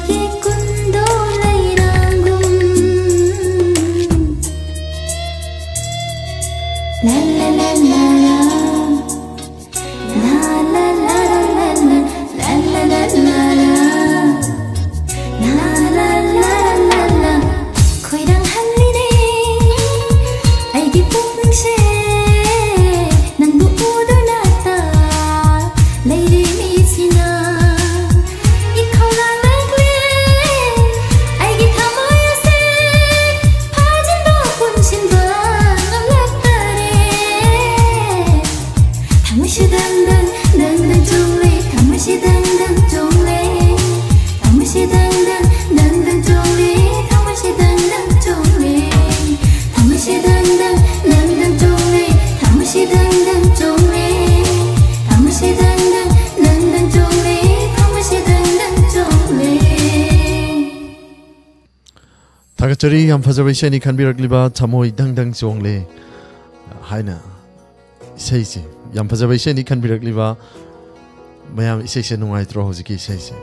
ꯅꯨꯡꯁꯥꯒꯤ ꯀꯨꯟꯗꯣ ꯂꯩꯔꯥꯡꯒꯨꯝ ला ला ला ला ला ला ला ला ला ला ला ला ला ला ला ला ला खो이랑할리네 아이기 뽕새 난도 우러났다 레이리미지나 이 커라나그래 아이기 타모여세 파진도 본신바 놀랐다래 다무시당당 당당 종래 다무시당당 종래 다무시당당 당당 종래 다무시당당 종래 다무시당당 당당 종래 다무시당당 종래 다무시당당 당당 종래 다무시당당 종래 타가처리 얌파자베이샤니 칸비락리바 참호이 당당 종래 하이나 이세이지 얌파자베이샤니 칸비락리바 마얌 이세이세 농아이트로 호지기 이세이세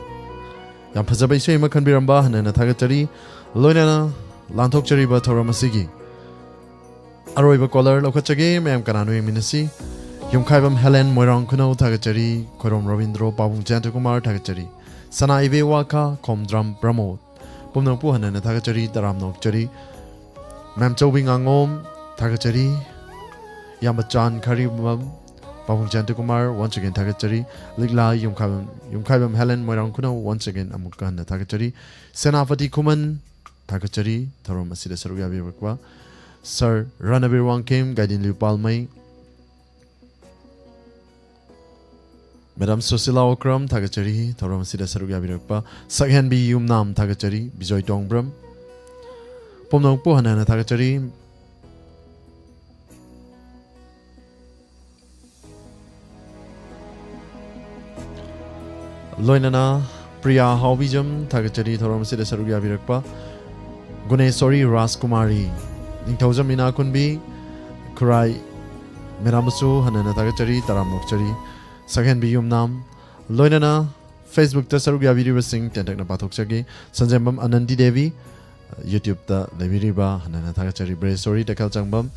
얌파자베이샤이마 칸비람바 하나나 타가처리 로이나나 란톡처리바 토라마시기 아로이바 콜러 로카차게 마얌 까나누이 미나시 용카이밤 헬렌 모이랑 쿠노 타가처리 코롬 로빈드로 바붕 잔트쿠마르 타가처리 사나이베 와카 콤드람 브라모 봄노 부하나나 타가처리 따람녹처리 맘 쪼빙앙옴 타가처리 얌바짠 카리밤 바붕 잔트쿠마르 once again 타가처리 릭라 용카이밤 헬렌 모이랑 쿠노 once again 아무카나 타가처리 세나파티 쿠만 타가처리 더롬 아시다 서루야비르과 Sir Ranabir Wangkim Gaidin Liu Palmai Madam Susila Okram Tagachari Thoram Sida Sarugya Birakpa Sakhen Bi Yum Nam Tagachari Bijoy Dongbram Pomnong Puhanana Tagachari Loinana Priya Haubijam Tagachari Thoram Sida Sarugya Birakpa Gunesori Raskumari Ningthawjamina Kunbi Kurai Meramusu Hanana Tagachari Taramnokchari Sakhen Bi Yum Nam Loinana Facebook ta Sarugya Video Sing Tentakna Pathokchagi Sanjambam Anandi Devi YouTube ta Lebiriba Hanana Tagachari Bresori Takal Changbam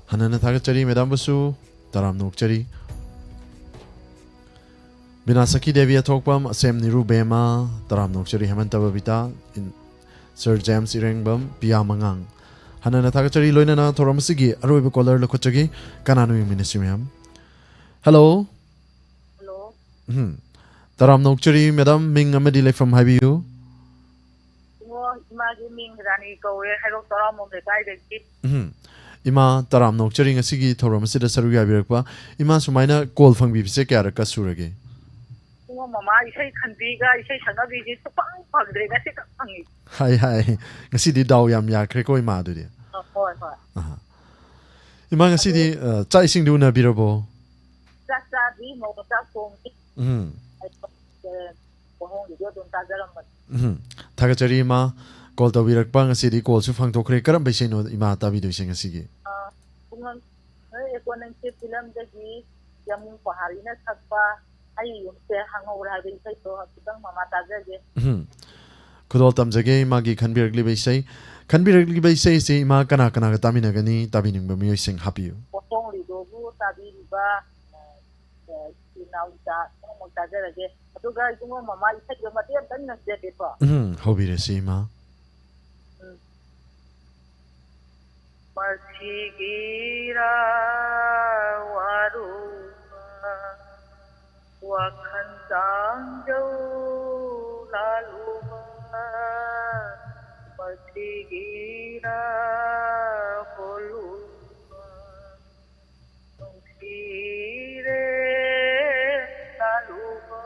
Hanana Tagachari Medamusu Taramnokchari Binasaki Devi Athokpam Asem Niru Bema Taramnokchari Hemanta Babita Sir James Irengbam Pia Mangang Hanana Tagachari Loinana Thoramasigi Aroiba Color Lokochagi Kananu Ministry Hello. Hello. Taram Nokchari Madam Ming Amadile from Habiyu. Ima Taram Nokchari Sigi Thoramasida Saruya Birpa Ima Sumaina Call from Bibse Karaka Surage. Mama, I say Kandiga, I say Sanabi is the Hi, Ngasidi Dawyam Yakreko Madudi. Imanga City, Chaising Duna Birabo. That's the most Tagachari Ma, called the Virakpang City calls you Fang to Krek Karambasino Imata video sing a Sigi. Film the Yamu Paharina Sapa. I say hangover having say so Mama Taza. Could all Tamzage Magi can be regularly say, can be regularly say, Makana Taminagani, Tabining Bamu sing happy. Only do Tabiba now that Taza again. But you guys know Mama said your material done as before. Hobby the Sima Marchigira Waru. Wakan Sanjo Laluma Patigira Holuma Nungire Laluma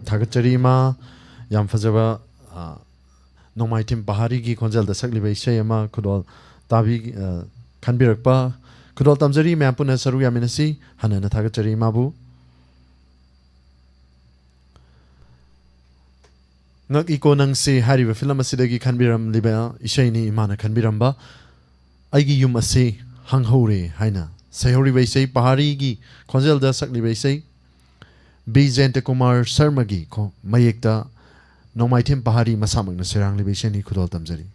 Tagachari Ma Yam Fazaba Nomai Tim Bahari Gi Konjal the Sakli Shayama Kudol Tabi Kanbirakpa Kudol Tamzari Mampuna Saruya Minasi Hanana Tagachari Mabu Nak iko nang si Hari film asidagi Kanbiram Liba Ishaini Imana Kanbiramba Aigi Yum Ase Hanghore Haina Sayori Baisei Pahari Gi Konjal da Sakli Baisei B Jayanta Kumar Sharmagi ko mayekta Nomaithim Pahari masamang na sirang libisyan ni Kudol Tamjari.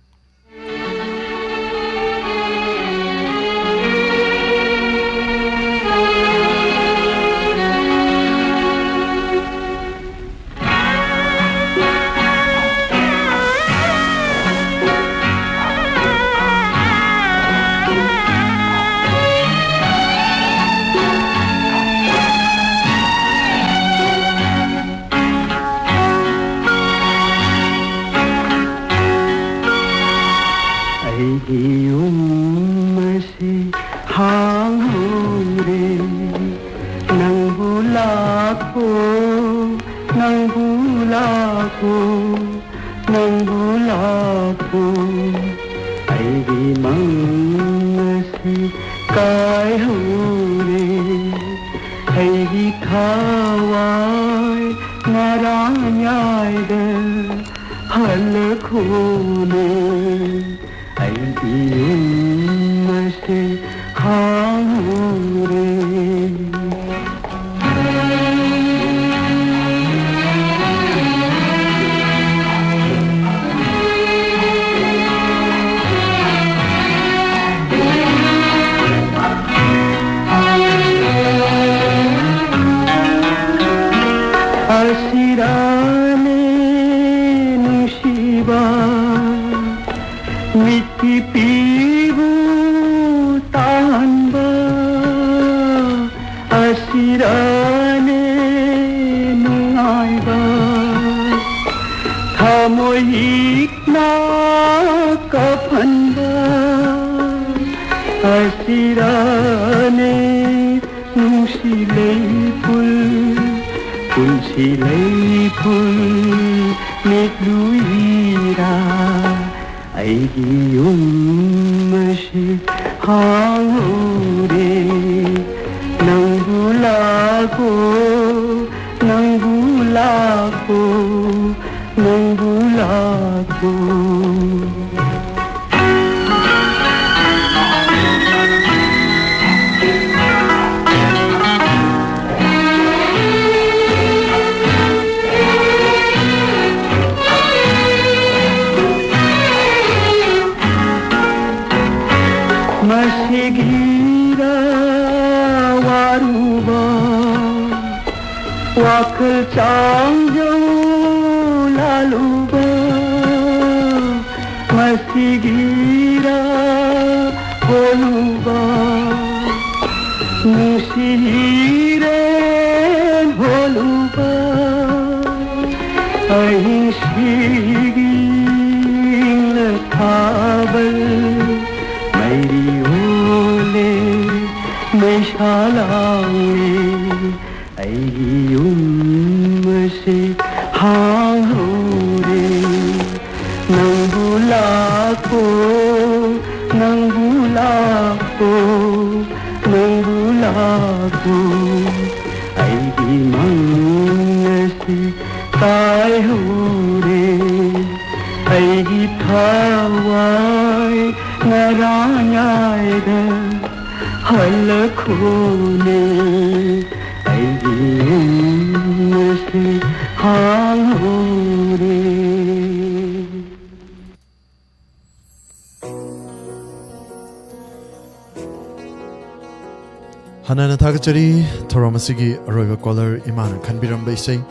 Hanana Tagachari, Toramasigi, Arroyo Collar, Iman, Kanbiram Baisay.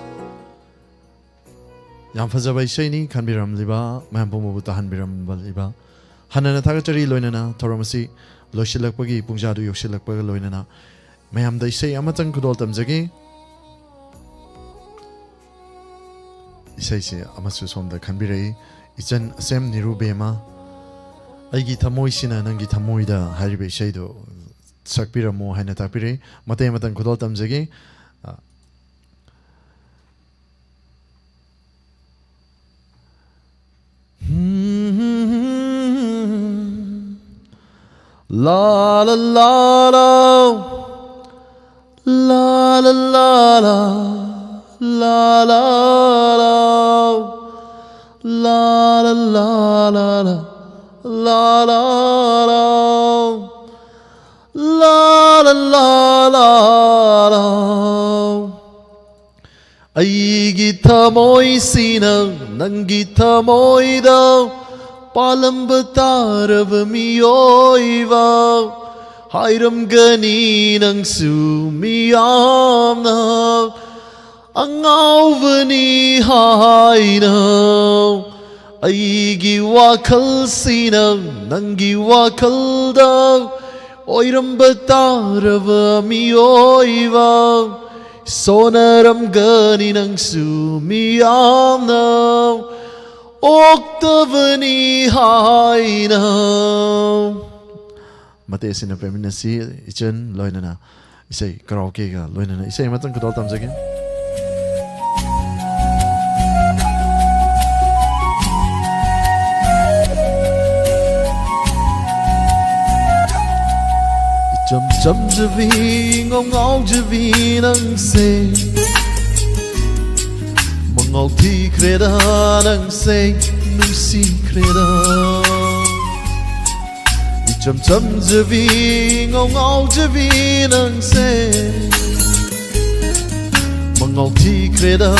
Yamfaza Baisayni, Kanbiram Liba, Mampomuta Hanbiram Baliba. Hanana Tagachari, Loinana, Toramasi, Loshilakpagi, Punjadu Yoshilakpaga Loinana. Mayam they say Amatan Kudol Tamzagi. Isaisi Amasus on the Kanbire, it's an Sem Nirubema. Aigi Tamoisina, Nangi Tamoida, Haribe Shado. Sakpira mo haina tapire matay matan kudol tamjagi la la la la la la la la la la la la la la la la La la la la la ꯑꯩꯒꯤ ꯊꯃꯣꯏꯁꯤꯅ ꯅꯪꯒꯤ ꯊꯃꯣꯏꯗ ꯄꯥꯜꯂꯝꯕ ꯇꯥꯔꯕ ꯃꯤꯑꯣꯏꯕ ꯍꯥꯏꯔꯝꯒꯅꯤ ꯅꯪꯁꯨ ꯃꯤꯌꯥꯝꯅ ꯑꯉꯥꯎꯕꯅꯤ ꯍꯥꯏꯅ ꯑꯩꯒꯤ ꯋꯥꯈꯜꯁꯤꯅ ꯅꯪꯒꯤ ꯋꯥꯈꯜꯗ ꯑꯣꯏꯔꯝꯕ ꯇꯥꯔꯕ ꯃꯤꯑꯣꯏꯕ ꯁꯣꯟꯅꯔꯝꯒꯅꯤ ꯅꯪꯁꯨ ꯃꯤꯌꯥꯝꯅ ꯑꯣꯛꯇꯕꯅꯤ ꯍꯥꯏꯅ ꯃꯇꯦꯛ ꯑꯁꯤꯅ ꯄꯦꯃꯤꯟꯅꯁꯤ ꯏꯆꯟ ꯂꯣꯏꯅꯅ ꯏꯁꯩ ꯀꯔꯥꯎꯀꯦꯒ ꯂꯣꯏꯅꯅ ꯏꯁꯩ ꯑꯃꯇꯪ ꯈꯨꯗꯣꯜ ꯇꯝꯖꯒꯦ Chậm chậm cho vì ngâu ngâu cho vì nâng xê Mà ngâu thi kreda nâng xê nung si kreda Chậm chậm cho vì ngâu ngâu cho vì nâng xê Mà ngâu thi kreda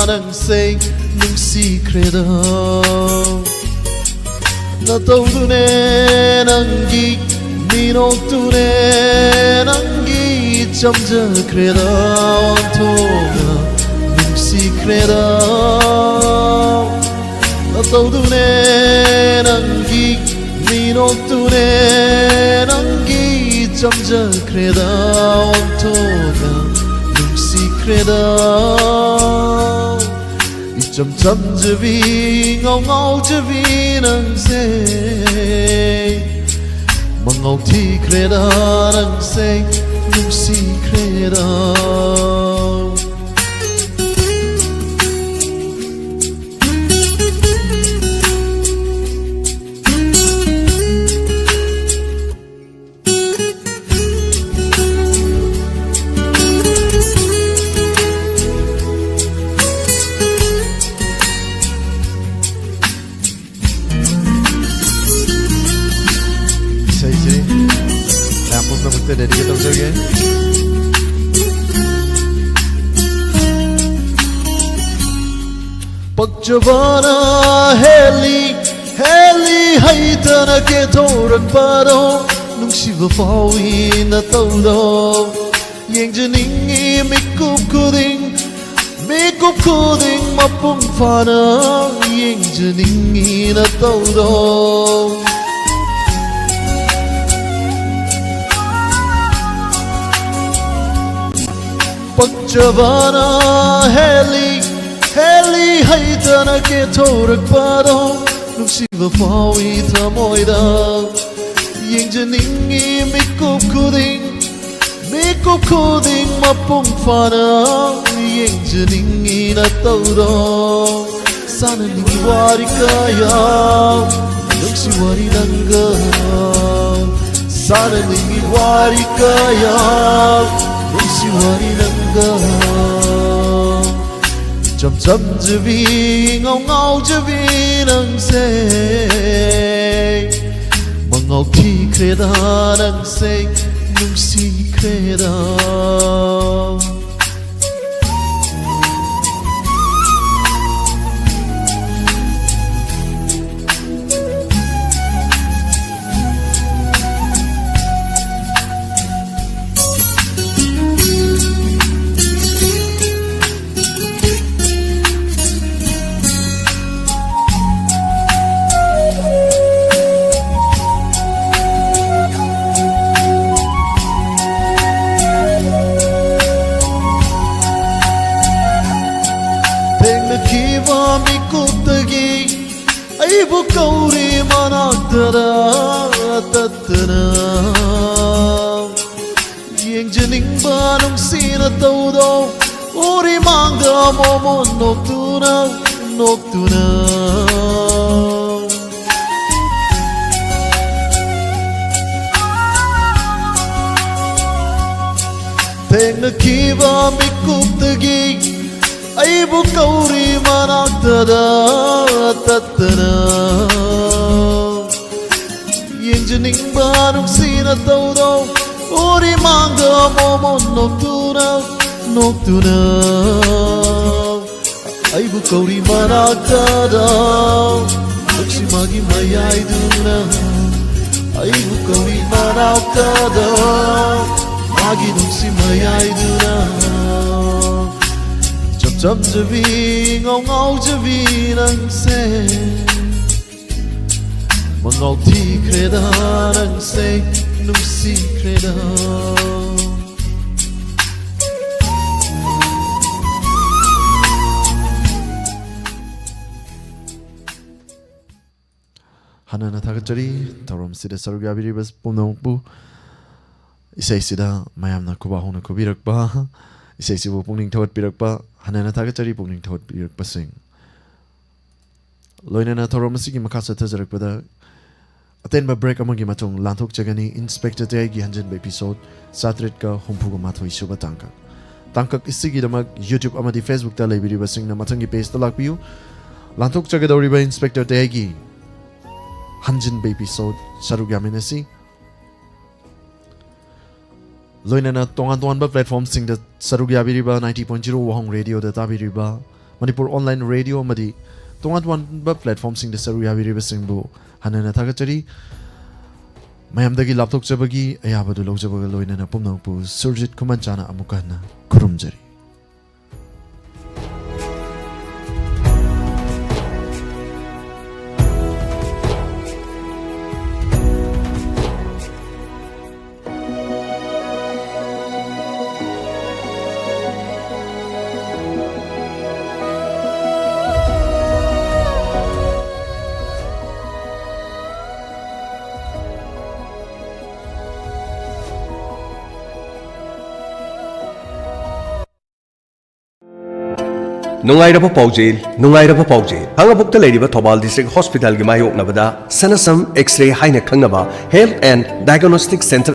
nâng xê nung si kreda Na tâu tu nê nâng ghi Minotune nangi chamja kreda ontoga nungsi kreda Ataudune nangi minotune nangi chamja kreda ontoga nungsi kreda Icham cham javi ngau ngau javi nang se Mangau thi kreda nang say nung si kreda Dari kita saja. Pagchabana heli heli hay tana ke thorak paro nung siva fawi na taudo yang janingi mikup kuding mapung fana yang janingi na taudo Pagchabana heli heli hay tana ke thorak paro nung siva fawi thamoida yang janingi mikup kuding mapung fana yang janingi na taudo sana ningi wari kaya nung si wari nangga sana ningi wari kaya si wari nangga chậm chậm cho vì ngau ngau cho vì nang se mà ngau thi kreda nang se nung si kreda Ibu kauri manaktara tatana Yang janing banong sina taudo Uri mangga momo noktuna Teng na kiva mikup tagi Ibu kauri manaktara tatana Yang janing banong sina taudo Uri mangga momo noktuna aibu kauri manakada nuksi magi mayaiduna aibu kauri manakada magi nuksi mayaiduna chap chap jabi ngau jabi nang se mangau ti kreda nang se nuksi kreda Hanana Takachari, Tarum Sida Sarugabiribas Punokbu, Isaisida, Mayamna Kubahona Kubirakba, Isaisibu Puning Tawat Pirakba, Hanana Takachari Puning Tawat Pirakba Sing. Loinana Toromasi Makasa Tazarakpada, Atenba break among Gimatung, Lantok Jagani, Inspector Tegi Hanjan episode, Satritka, Humpuga Mato Isuba Tanka. Tankak Isigi Damag, YouTube Amadi Facebook Talabiriba Sing Namatangi Paste the Lakview, Lantok Jagadoriba Inspector Tegi. Hanjin episode sarugyaminasi loinana tongan ba platform sing da sarugyabiriba 90.0 wahong radio da tabiriba manipur online radio madi tongan ba platform sing da sarugyabiriba singbu hanana thagachari mayamdagi laptop chabagi ayabadu lawjabaga loinana pumnangpu surjit kumanchana amukana kurumjari Nungairaba Paujil, Hangabukta Lady Tobal District Hospital Gimayok Navada, Sanasam X-ray Haina Kangaba, Health and Diagnostic Center.